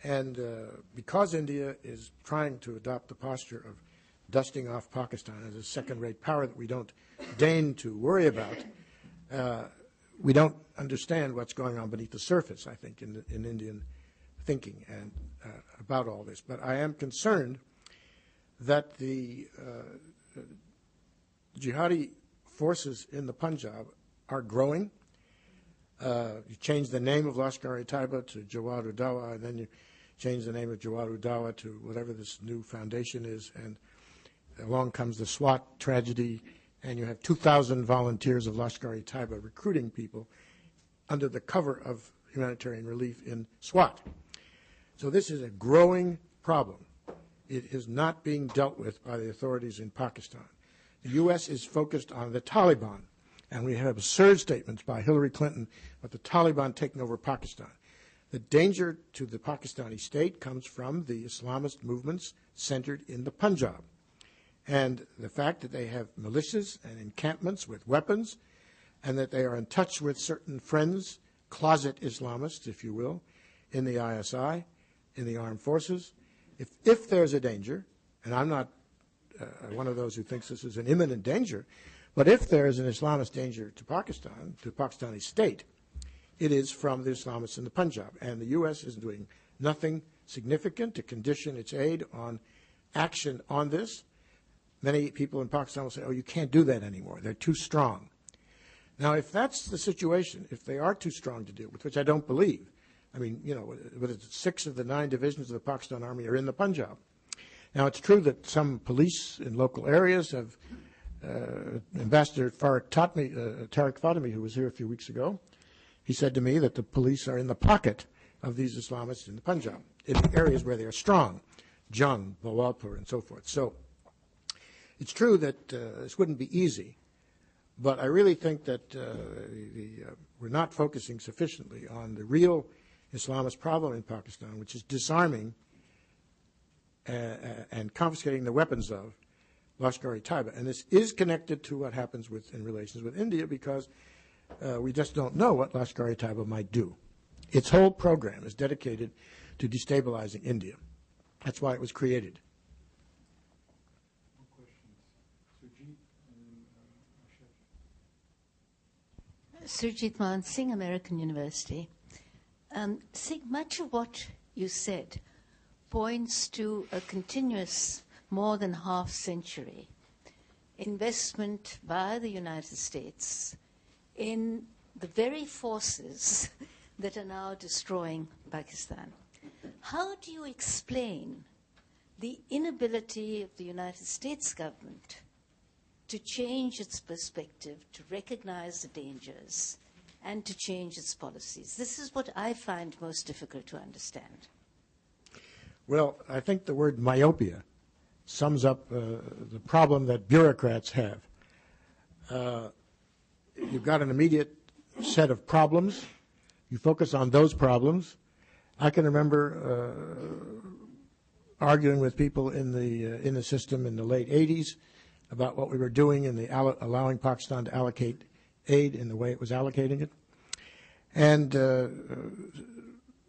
And because India is trying to adopt the posture of dusting off Pakistan as a second-rate power that we don't deign to worry about, we don't understand what's going on beneath the surface, I think, in Indian thinking and about all this. But I am concerned that the jihadi forces in the Punjab are growing. You change the name of Lashkar-e-Taiba to Jawad-ud-Dawa, and then you change the name of Jawad-ud-Dawa to whatever this new foundation is, and along comes the SWAT tragedy, and you have 2,000 volunteers of Lashkar-e-Taiba recruiting people under the cover of humanitarian relief in SWAT. So this is a growing problem. It is not being dealt with by the authorities in Pakistan. The U.S. is focused on the Taliban, and we have absurd statements by Hillary Clinton about the Taliban taking over Pakistan. The danger to the Pakistani state comes from the Islamist movements centered in the Punjab. And the fact that they have militias and encampments with weapons, and that they are in touch with certain friends, closet Islamists, if you will, in the ISI, in the armed forces. If there's a danger, and I'm not one of those who thinks this is an imminent danger, but if there is an Islamist danger to Pakistan, to the Pakistani state, it is from the Islamists in the Punjab. And the U.S. is doing nothing significant to condition its aid on action on this. Many people in Pakistan will say, oh, you can't do that anymore. They're too strong. Now, if that's the situation, if they are too strong to deal with, which I don't believe, I mean, you know, 6 of the 9 divisions of the Pakistan Army are in the Punjab. Now, it's true that some police in local areas have, Ambassador Tariq Fatemi, who was here a few weeks ago, he said to me that the police are in the pocket of these Islamists in the Punjab, in the areas where they are strong, Jung, Bawalpur, and so forth. So it's true that this wouldn't be easy, but I really think that we're not focusing sufficiently on the real Islamist problem in Pakistan, which is disarming and confiscating the weapons of Lashkar-e-Taiba. And this is connected to what happens in relations with India, because we just don't know what Lashkar-e-Taiba might do. Its whole program is dedicated to destabilizing India. That's why it was created. Surjit Man Singh, American University. Singh, much of what you said points to a continuous, more than half-century investment by the United States in the very forces that are now destroying Pakistan. How do you explain the inability of the United States government to change its perspective, to recognize the dangers, and to change its policies? This is what I find most difficult to understand. Well, I think the word myopia sums up the problem that bureaucrats have. You've got an immediate set of problems. You focus on those problems. I can remember arguing with people in the system in the late 80s about what we were doing in the allowing Pakistan to allocate aid in the way it was allocating it. And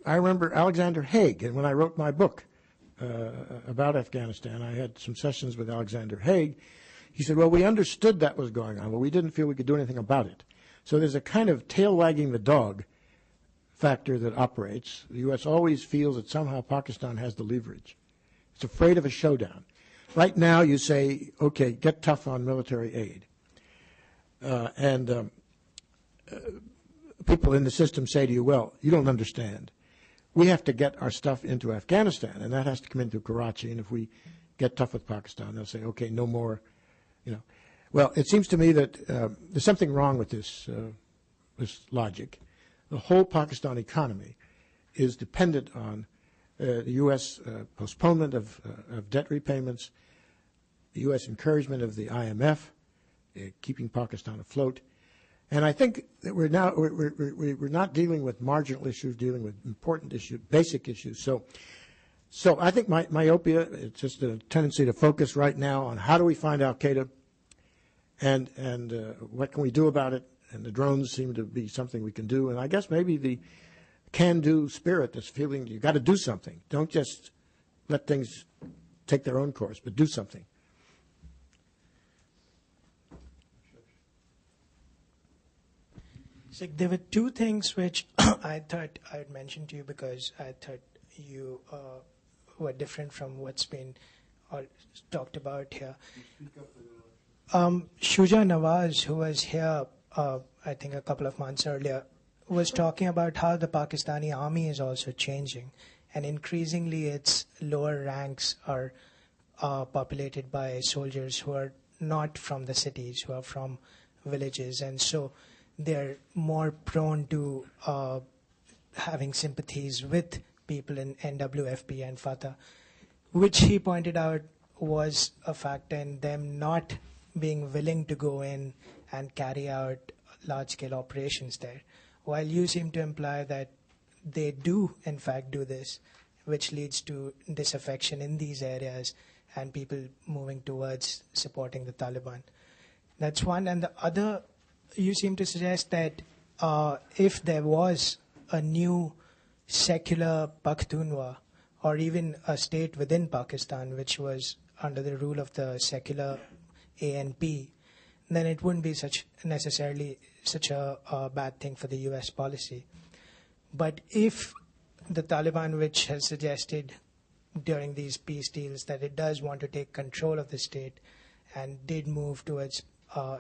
I remember Alexander Haig, and when I wrote my book about Afghanistan, I had some sessions with Alexander Haig. He said, well, we understood that was going on, but we didn't feel we could do anything about it. So there's a kind of tail wagging the dog factor that operates. The U.S. always feels that somehow Pakistan has the leverage. It's afraid of a showdown. Right now you say, okay, get tough on military aid. People in the system say to you, well, you don't understand. We have to get our stuff into Afghanistan, and that has to come into Karachi. And if we get tough with Pakistan, they'll say, okay, no more, you know. Well, it seems to me that there's something wrong with this logic. The whole Pakistan economy is dependent on the U.S. Postponement of debt repayments, the U.S. encouragement of the IMF, keeping Pakistan afloat. And I think that we're not dealing with marginal issues, dealing with important issues, basic issues. So I think myopia, it's just a tendency to focus right now on how do we find al-Qaeda and what can we do about it. And the drones seem to be something we can do. And I guess maybe the can-do spirit, this feeling you've got to do something. Don't just let things take their own course, but do something. So there were two things which I thought I would mention to you because I thought you were different from what's been talked about here. Shuja Nawaz, who was here, I think a couple of months earlier, was talking about how the Pakistani army is also changing, and increasingly its lower ranks are populated by soldiers who are not from the cities, who are from villages, and so they're more prone to having sympathies with people in NWFP and Fatah, which he pointed out was a factor in them not being willing to go in and carry out large-scale operations there, while you seem to imply that they do, in fact, do this, which leads to disaffection in these areas and people moving towards supporting the Taliban. That's one. And the other, you seem to suggest that if there was a new secular Pakhtunwa, or even a state within Pakistan which was under the rule of the secular ANP, then it wouldn't be necessarily such a bad thing for the U.S. policy. But if the Taliban, which has suggested during these peace deals that it does want to take control of the state and did move towards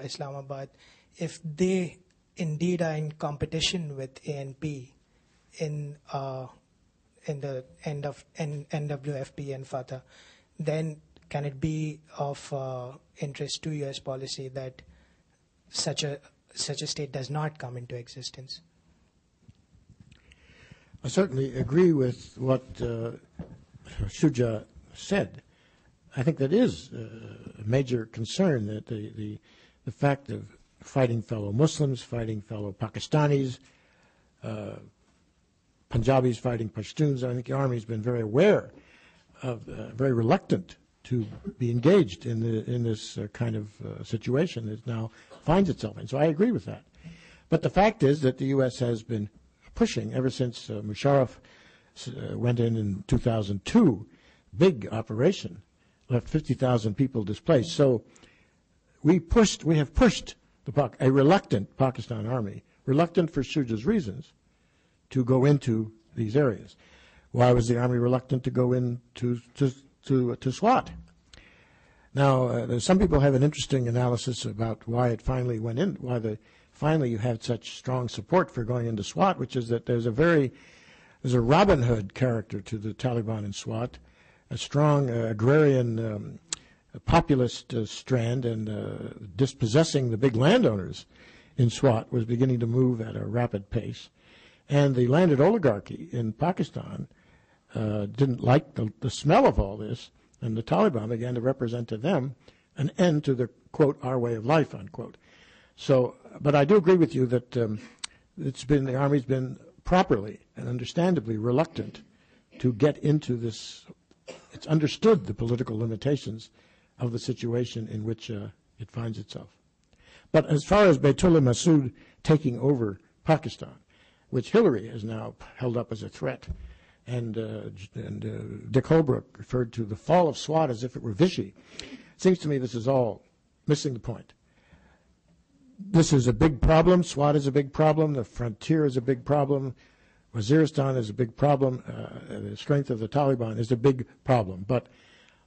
Islamabad, if they indeed are in competition with ANP in the end of NWFP and Fatah, then can it be of interest to U.S. policy that such a state does not come into existence? I certainly agree with what Shuja said. I think that is a major concern, that the fact of fighting fellow Muslims, fighting fellow Pakistanis, Punjabis fighting Pashtuns. I think the Army's been very aware of, very reluctant to be engaged in this kind of situation that it now finds itself in. So I agree with that. But the fact is that the U.S. has been pushing ever since Musharraf went in 2002, big operation, left 50,000 people displaced. So we have pushed a reluctant Pakistan army, reluctant for Shuja's reasons, to go into these areas. Why was the army reluctant to go into to SWAT? Now, some people have an interesting analysis about why it finally went in, finally you had such strong support for going into SWAT, which is that there's a Robin Hood character to the Taliban in SWAT, a strong agrarian populist strand, and dispossessing the big landowners in SWAT was beginning to move at a rapid pace. And the landed oligarchy in Pakistan didn't like the smell of all this, and the Taliban began to represent to them an end to the, quote, our way of life, unquote. So, but I do agree with you that the Army's been properly and understandably reluctant to get into this. It's understood the political limitations of the situation in which it finds itself. But as far as Baitullah Masood taking over Pakistan, which Hillary has now held up as a threat, and Dick Holbrooke referred to the fall of SWAT as if it were Vichy. It seems to me this is all missing the point. This is a big problem. SWAT is a big problem. The frontier is a big problem. Waziristan is a big problem. The strength of the Taliban is a big problem. But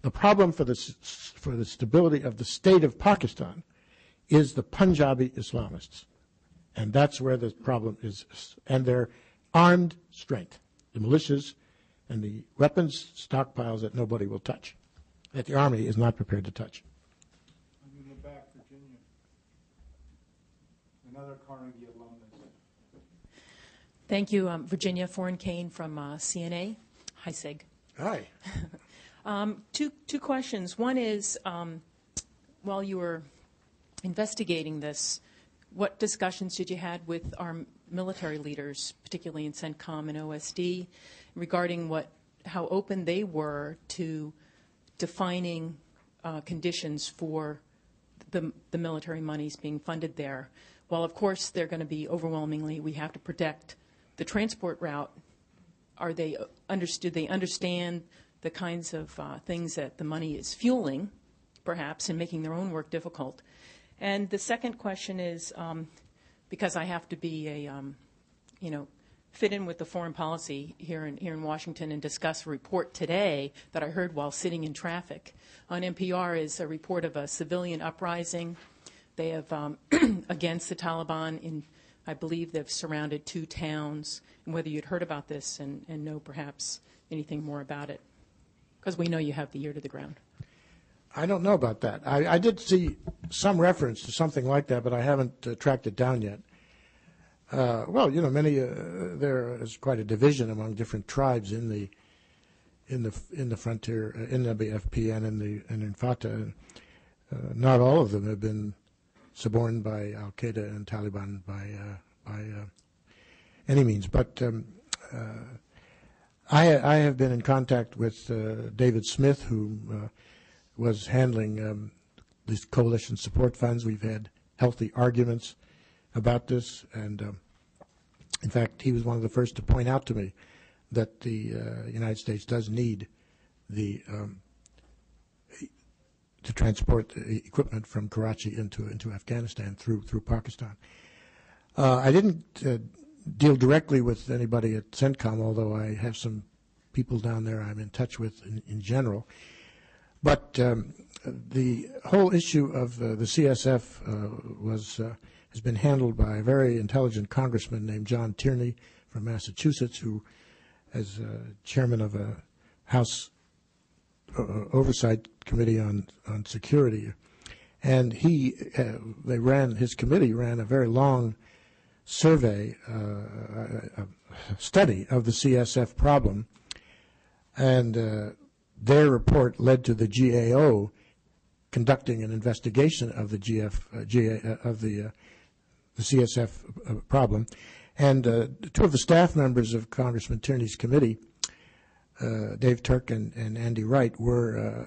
the problem for the stability of the state of Pakistan is the Punjabi Islamists. And that's where the problem is, and their armed strength, the militias and the weapons stockpiles that nobody will touch, that the Army is not prepared to touch. I'm in the back, Virginia. Another Carnegie alumnus. Thank you, Virginia Foreign-Kane from CNA. Hi, Sig. Hi. Two questions. One is, while you were investigating this, what discussions did you have with our military leaders, particularly in CENTCOM and OSD, regarding how open they were to defining conditions for the military monies being funded there? Well, of course, they're going to be overwhelmingly, we have to protect the transport route, do they understand the kinds of things that the money is fueling, perhaps, and making their own work difficult? And the second question is, because I have to be fit in with the foreign policy here in Washington and discuss a report today that I heard while sitting in traffic on NPR is a report of a civilian uprising. They have against the Taliban I believe they've surrounded 2 towns, and whether you'd heard about this and know perhaps anything more about it, because we know you have the ear to the ground. I don't know about that. I did see some reference to something like that, but I haven't tracked it down yet. Well, there is quite a division among different tribes in the frontier, in the BFP and in Fatah. Not all of them have been suborned by Al Qaeda and Taliban by any means, but I have been in contact with David Smith, who was handling these coalition support funds. We've had healthy arguments about this, and in fact, he was one of the first to point out to me that the United States does need to transport equipment from Karachi into Afghanistan through Pakistan. I didn't deal directly with anybody at CENTCOM, although I have some people down there I'm in touch with in general. But the whole issue of the CSF has been handled by a very intelligent congressman named John Tierney from Massachusetts, who is chairman of a House Oversight Committee on Security. And his committee ran a very long survey, a study of the CSF problem, and their report led to the GAO conducting an investigation of the the CSF problem. And 2 of the staff members of Congressman Tierney's committee, Dave Turk and Andy Wright,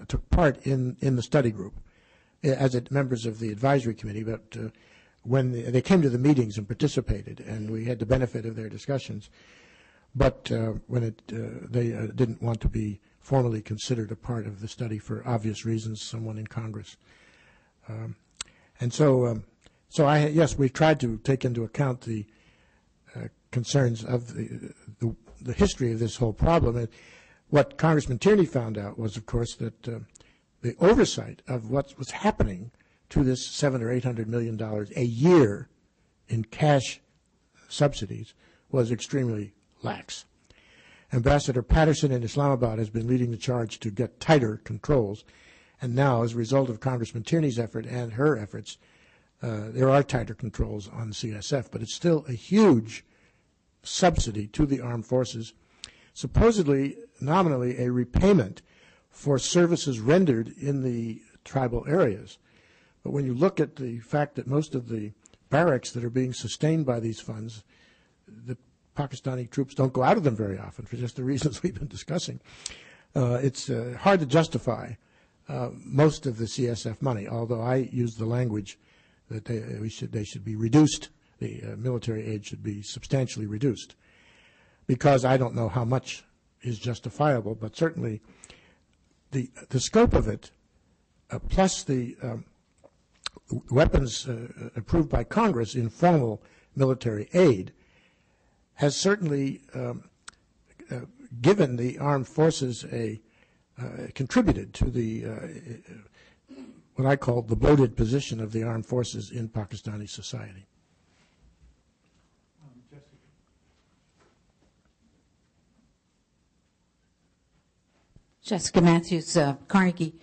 took part in the study group as members of the advisory committee. But when they came to the meetings and participated, and we had the benefit of their discussions, but when they didn't want to be formally considered a part of the study for obvious reasons, someone in Congress. And so yes, we've tried to take into account the concerns of the history of this whole problem. And what Congressman Tierney found out was, of course, that the oversight of what was happening to this $700 or $800 million a year in cash subsidies was extremely lax. Ambassador Patterson in Islamabad has been leading the charge to get tighter controls, and now, as a result of Congressman Tierney's effort and her efforts, there are tighter controls on CSF, but it's still a huge subsidy to the armed forces, supposedly, nominally, a repayment for services rendered in the tribal areas. But when you look at the fact that most of the barracks that are being sustained by these funds, the Pakistani troops don't go out of them very often for just the reasons we've been discussing. It's hard to justify most of the CSF money, although I use the language that they should be reduced. The military aid should be substantially reduced, because I don't know how much is justifiable, but certainly the scope of it, plus the weapons approved by Congress in formal military aid, has certainly given the armed forces contributed to the what I call the bloated position of the armed forces in Pakistani society. Jessica Matthews, Carnegie.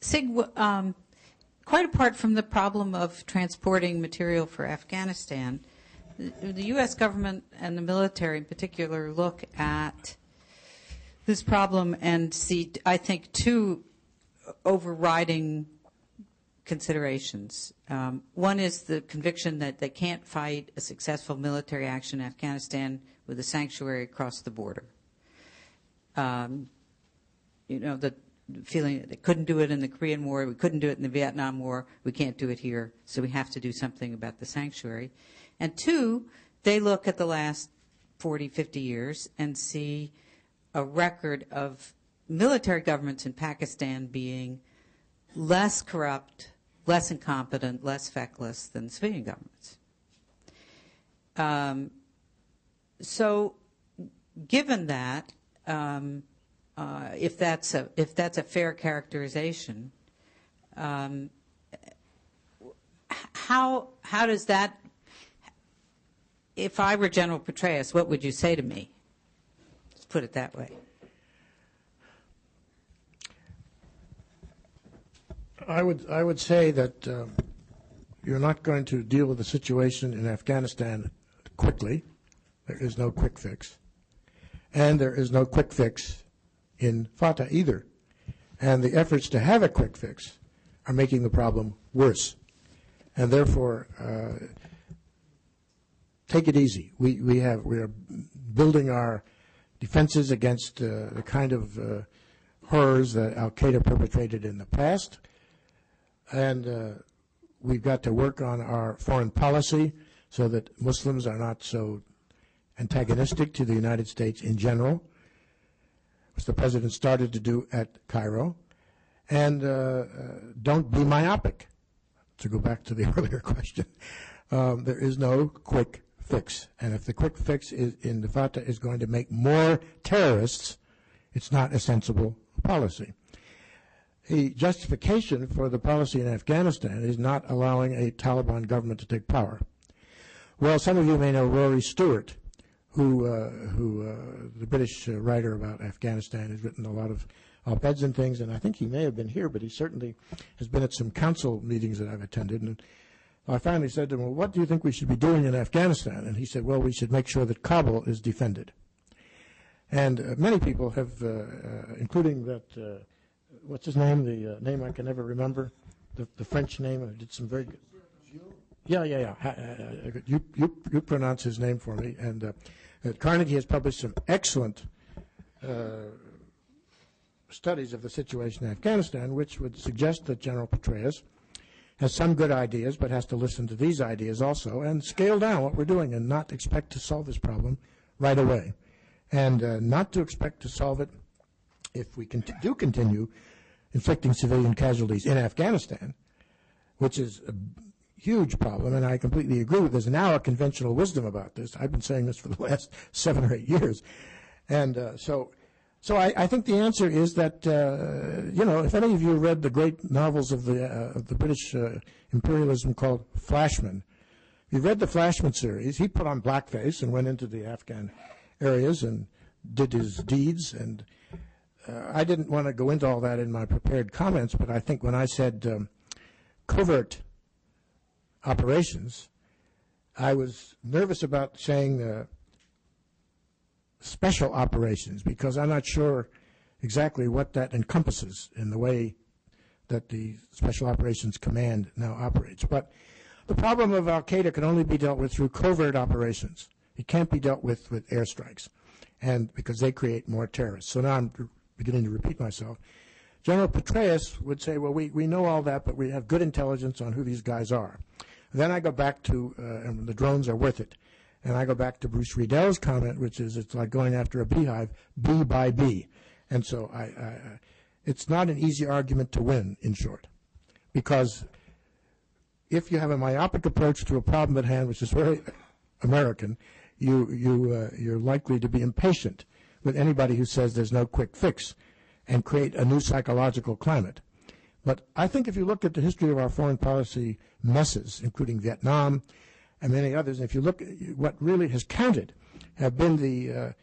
Sig, quite apart from the problem of transporting material for Afghanistan, the U.S. government and the military in particular look at this problem and see, I think, 2 overriding considerations. One is the conviction that they can't fight a successful military action in Afghanistan with a sanctuary across the border. The feeling that they couldn't do it in the Korean War, we couldn't do it in the Vietnam War, we can't do it here, so we have to do something about the sanctuary. And 2, they look at the last 40, 50 years and see a record of military governments in Pakistan being less corrupt, less incompetent, less feckless than civilian governments. So, given that, if that's a fair characterization, how does that? If I were General Petraeus, what would you say to me? Let's put it that way. I would say that you're not going to deal with the situation in Afghanistan quickly. There is no quick fix. And there is no quick fix in Fatah either. And the efforts to have a quick fix are making the problem worse. And therefore, take it easy. We are building our defenses against the kind of horrors that al-Qaeda perpetrated in the past. And we've got to work on our foreign policy so that Muslims are not so antagonistic to the United States in general, which the President started to do at Cairo. And don't be myopic, to go back to the earlier question. There is no quick fix. And if the quick fix in the Fatah is going to make more terrorists, it's not a sensible policy. The justification for the policy in Afghanistan is not allowing a Taliban government to take power. Well, some of you may know Rory Stewart, who the British writer about Afghanistan, has written a lot of op-eds and things, and I think he may have been here, but he certainly has been at some council meetings that I've attended. And I finally said to him, well, what do you think we should be doing in Afghanistan? And he said, well, we should make sure that Kabul is defended. And many people have, including that, what's his name, the name I can never remember, the French name, I did some very good. Yeah. You pronounce his name for me. And Carnegie has published some excellent studies of the situation in Afghanistan, which would suggest that General Petraeus has some good ideas, but has to listen to these ideas also and scale down what we're doing and not expect to solve this problem right away. And not to expect to solve it if we do continue inflicting civilian casualties in Afghanistan, which is a huge problem, and I completely agree with. There's now a conventional wisdom about this. I've been saying this for the last 7 or 8 years. And so I think the answer is that, if any of you read the great novels of the British imperialism called Flashman, if you read the Flashman series, he put on blackface and went into the Afghan areas and did his deeds. And I didn't want to go into all that in my prepared comments, but I think when I said covert operations, I was nervous about saying special operations, because I'm not sure exactly what that encompasses in the way that the Special Operations Command now operates. But the problem of al-Qaeda can only be dealt with through covert operations. It can't be dealt with airstrikes, and because they create more terrorists. So now I'm beginning to repeat myself. General Petraeus would say, well, we know all that, but we have good intelligence on who these guys are. Then I go back to, and the drones are worth it. And I go back to Bruce Riedel's comment, which is it's like going after a beehive, bee by bee. And so it's not an easy argument to win, in short, because if you have a myopic approach to a problem at hand, which is very American, you're likely to be impatient with anybody who says there's no quick fix and create a new psychological climate. But I think if you look at the history of our foreign policy messes, including Vietnam and many others, and if you look at what really has counted, have been the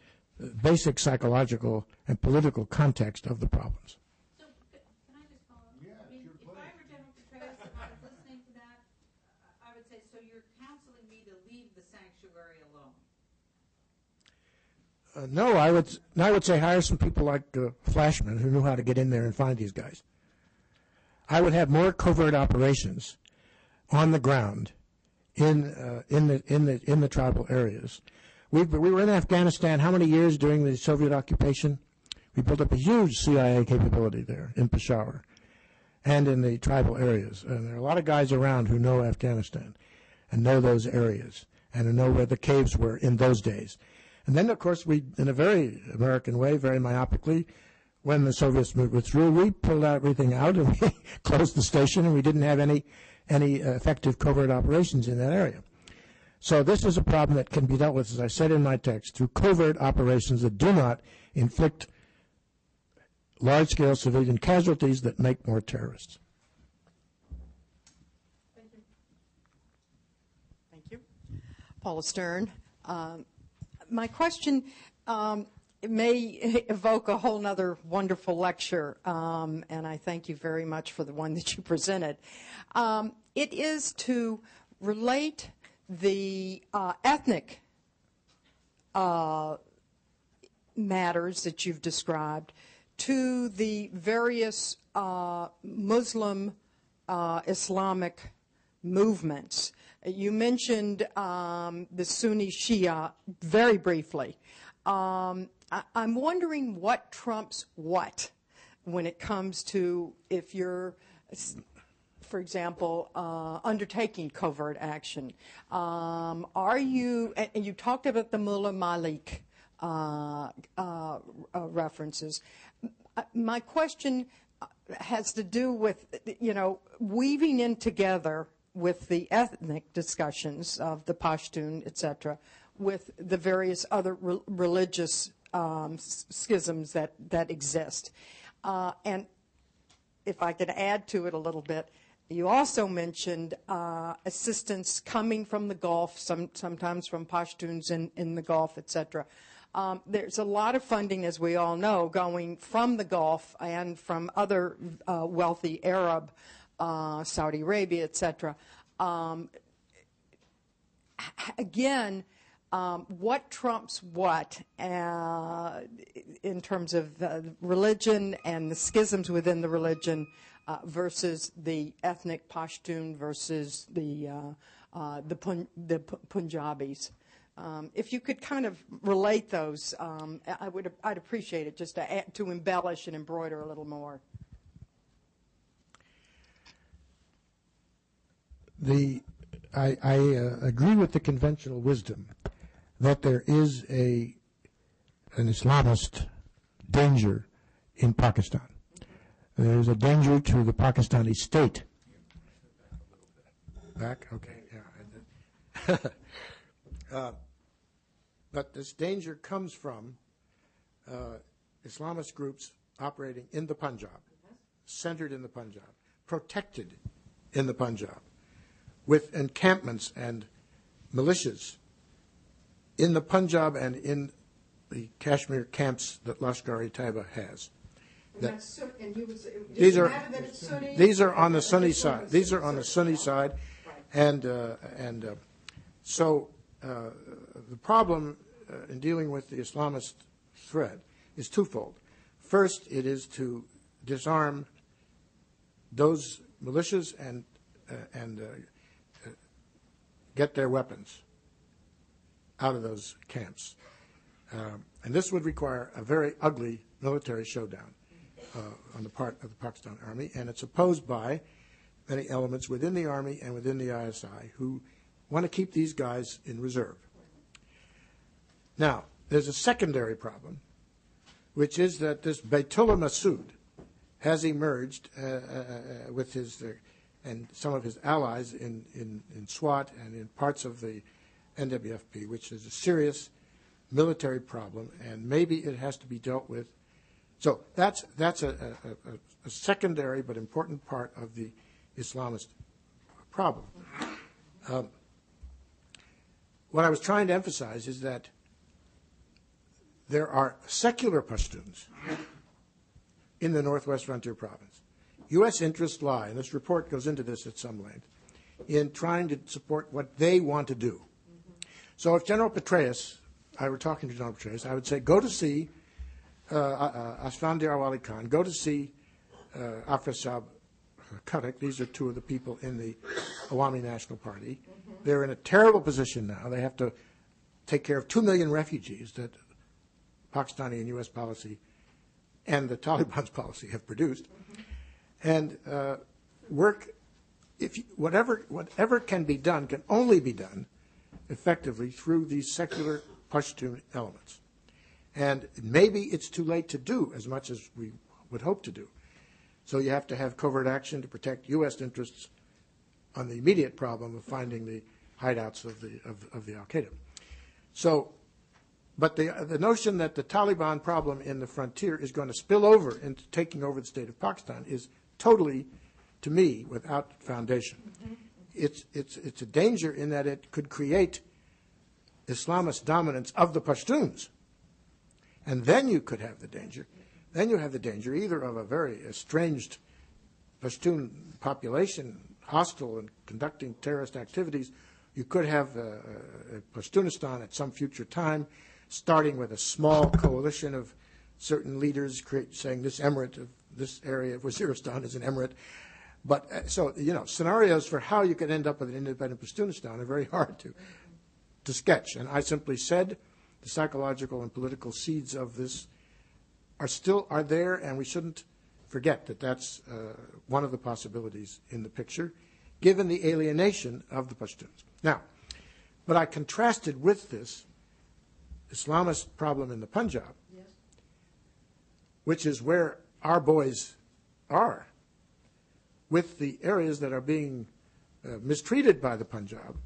basic psychological and political context of the problems. So can I just follow up? Yeah, I mean, if I were General Petraeus and I was listening to that, I would say, so you're counseling me to leave the sanctuary alone? No, I would say hire some people like Flashman who know how to get in there and find these guys. I would have more covert operations on the ground in the tribal areas. We were in Afghanistan how many years during the Soviet occupation? We built up a huge CIA capability there in Peshawar and in the tribal areas. And there are a lot of guys around who know Afghanistan and know those areas and who know where the caves were in those days. And then, of course, we, in a very American way, very myopically, when the Soviets withdrew, we pulled everything out and we closed the station, and we didn't have any effective covert operations in that area. So this is a problem that can be dealt with, as I said in my text, through covert operations that do not inflict large-scale civilian casualties that make more terrorists. Thank you. Thank you. Paula Stern. My question may evoke a whole other wonderful lecture, and I thank you very much for the one that you presented. It is to relate the ethnic matters that you've described to the various Muslim Islamic movements. You mentioned the Sunni Shia very briefly. I'm wondering what trumps what when it comes to if you're, for example, undertaking covert action. Are you, and you talked about the Mullah Malik references. My question has to do with, weaving in together with the ethnic discussions of the Pashtun, etc., with the various other religious schisms that exist. And if I could add to it a little bit, you also mentioned assistance coming from the Gulf, sometimes from Pashtuns in the Gulf, etc. There's a lot of funding, as we all know, going from the Gulf and from other wealthy Arab, Saudi Arabia, etc. Again, what trumps what in terms of religion and the schisms within the religion versus the ethnic Pashtun versus the Punjabis? If you could kind of relate those, I'd appreciate it, just to embellish and embroider a little more. I agree with the conventional wisdom that there is an Islamist danger in Pakistan. There is a danger to the Pakistani state. Back? Okay, yeah. But this danger comes from Islamist groups operating in the Punjab, centered in the Punjab, protected in the Punjab, with encampments and militias in the Punjab and in the Kashmir camps that Lashkar-e-Taiba has. These are on the Sunni side. These are on the Sunni side, and so the problem in dealing with the Islamist threat is twofold. First, it is to disarm those militias and get their weapons out of those camps. And this would require a very ugly military showdown on the part of the Pakistan Army, and it's opposed by many elements within the Army and within the ISI who want to keep these guys in reserve. Now, there's a secondary problem, which is that this Baitullah Masood has emerged with his and some of his allies in SWAT and in parts of the NWFP, which is a serious military problem, and maybe it has to be dealt with. So that's a secondary but important part of the Islamist problem. What I was trying to emphasize is that there are secular Pashtuns in the Northwest Frontier Province. U.S. interests lie, and this report goes into this at some length, in trying to support what they want to do. So if General Petraeus, I were talking to General Petraeus, I would say, go to see Asfandiar Wali Khan, go to see Afrasab Khattak. These are two of the people in the Awami National Party. They're in a terrible position now. They have to take care of 2 million refugees that Pakistani and U.S. policy and the Taliban's policy have produced. And work, whatever can be done, can only be done effectively through these secular Pashtun elements. And maybe it's too late to do as much as we would hope to do. So you have to have covert action to protect U.S. interests on the immediate problem of finding the hideouts of the Al-Qaeda. So, but the notion that the Taliban problem in the frontier is going to spill over into taking over the state of Pakistan is totally, to me, without foundation. It's a danger in that it could create Islamist dominance of the Pashtuns. And then you could have the danger. Then you have the danger either of a very estranged Pashtun population, hostile and conducting terrorist activities. You could have Pashtunistan at some future time, starting with a small coalition of certain leaders saying this emirate of this area of Waziristan is an emirate. But so, scenarios for how you could end up with an independent Pashtunistan are very hard to sketch. And I simply said the psychological and political seeds of this are there, and we shouldn't forget that that's one of the possibilities in the picture, given the alienation of the Pashtuns. Now, but I contrasted with this Islamist problem in the Punjab, which is where our boys are, with the areas that are being mistreated by the Punjab,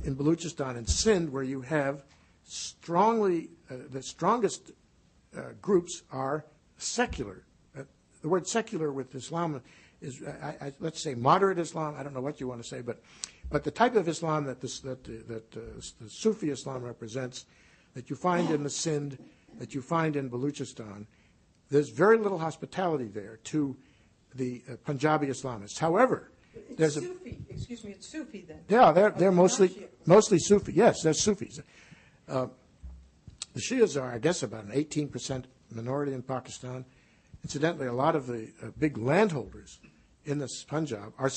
in Balochistan and Sindh, where you have the strongest groups are secular. The word secular with Islam is, let's say, moderate Islam. I don't know what you want to say, but the type of Islam that the Sufi Islam represents, that you find in the Sindh, that you find in Balochistan, there's very little hospitality there to the Punjabi Islamists. However, it's Sufi. Excuse me, it's Sufi then. Yeah, they're mostly Sufi. Yes, they're Sufis. The Shias are, I guess, about an 18% minority in Pakistan. Incidentally, a lot of the big landholders in this Punjab are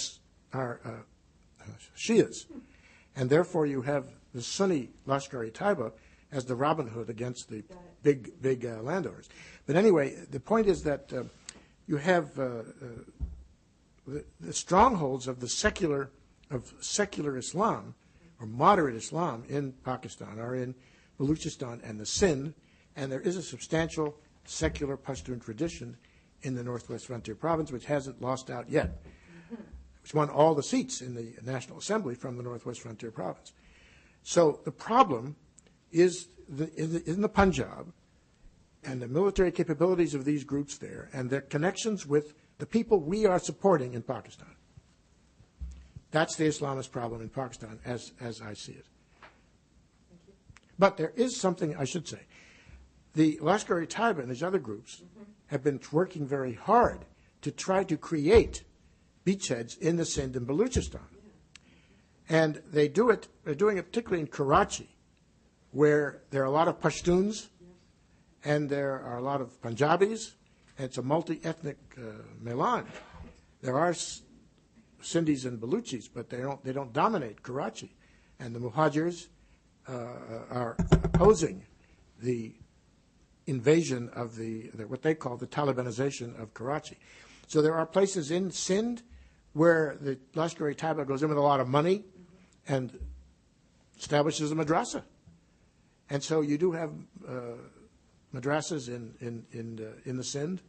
Shias, and therefore you have the Sunni Lashkar-e-Taiba as the Robin Hood against the big landowners. But anyway, the point is that you have the strongholds of secular Islam or moderate Islam in Pakistan are in Balochistan and the Sindh, and there is a substantial secular Pashtun tradition in the Northwest Frontier Province, which hasn't lost out yet, which won all the seats in the National Assembly from the Northwest Frontier Province. So the problem is in the Punjab and the military capabilities of these groups there and their connections with the people we are supporting in Pakistan. That's the Islamist problem in Pakistan as I see it. But there is something I should say. The Lashkar-e-Taiba and these other groups have been working very hard to try to create beachheads in the Sindh and Balochistan. And they're doing it particularly in Karachi, where there are a lot of Pashtuns and there are a lot of Punjabis, and it's a multi-ethnic melange. There are Sindhis and Baluchis, but they don't dominate Karachi. And the Muhajirs are opposing the invasion of what they call the Talibanization of Karachi. So there are places in Sindh where the Lashkar-e-Taiba goes in with a lot of money and establishes a madrasa. And so you do have madrasas in the Sindh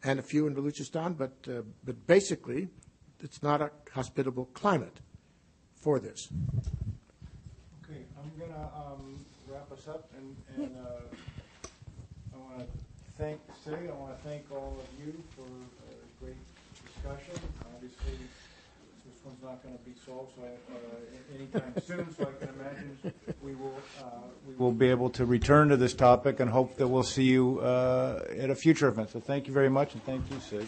and a few in Balochistan, but basically it's not a hospitable climate for this. Okay, I'm going to wrap us up, and I want to thank Sig. I want to thank all of you for a great discussion. Obviously, this one's not going to be solved anytime soon, so I can imagine we will be able to return to this topic and hope that we'll see you at a future event. So thank you very much, and thank you, Sig.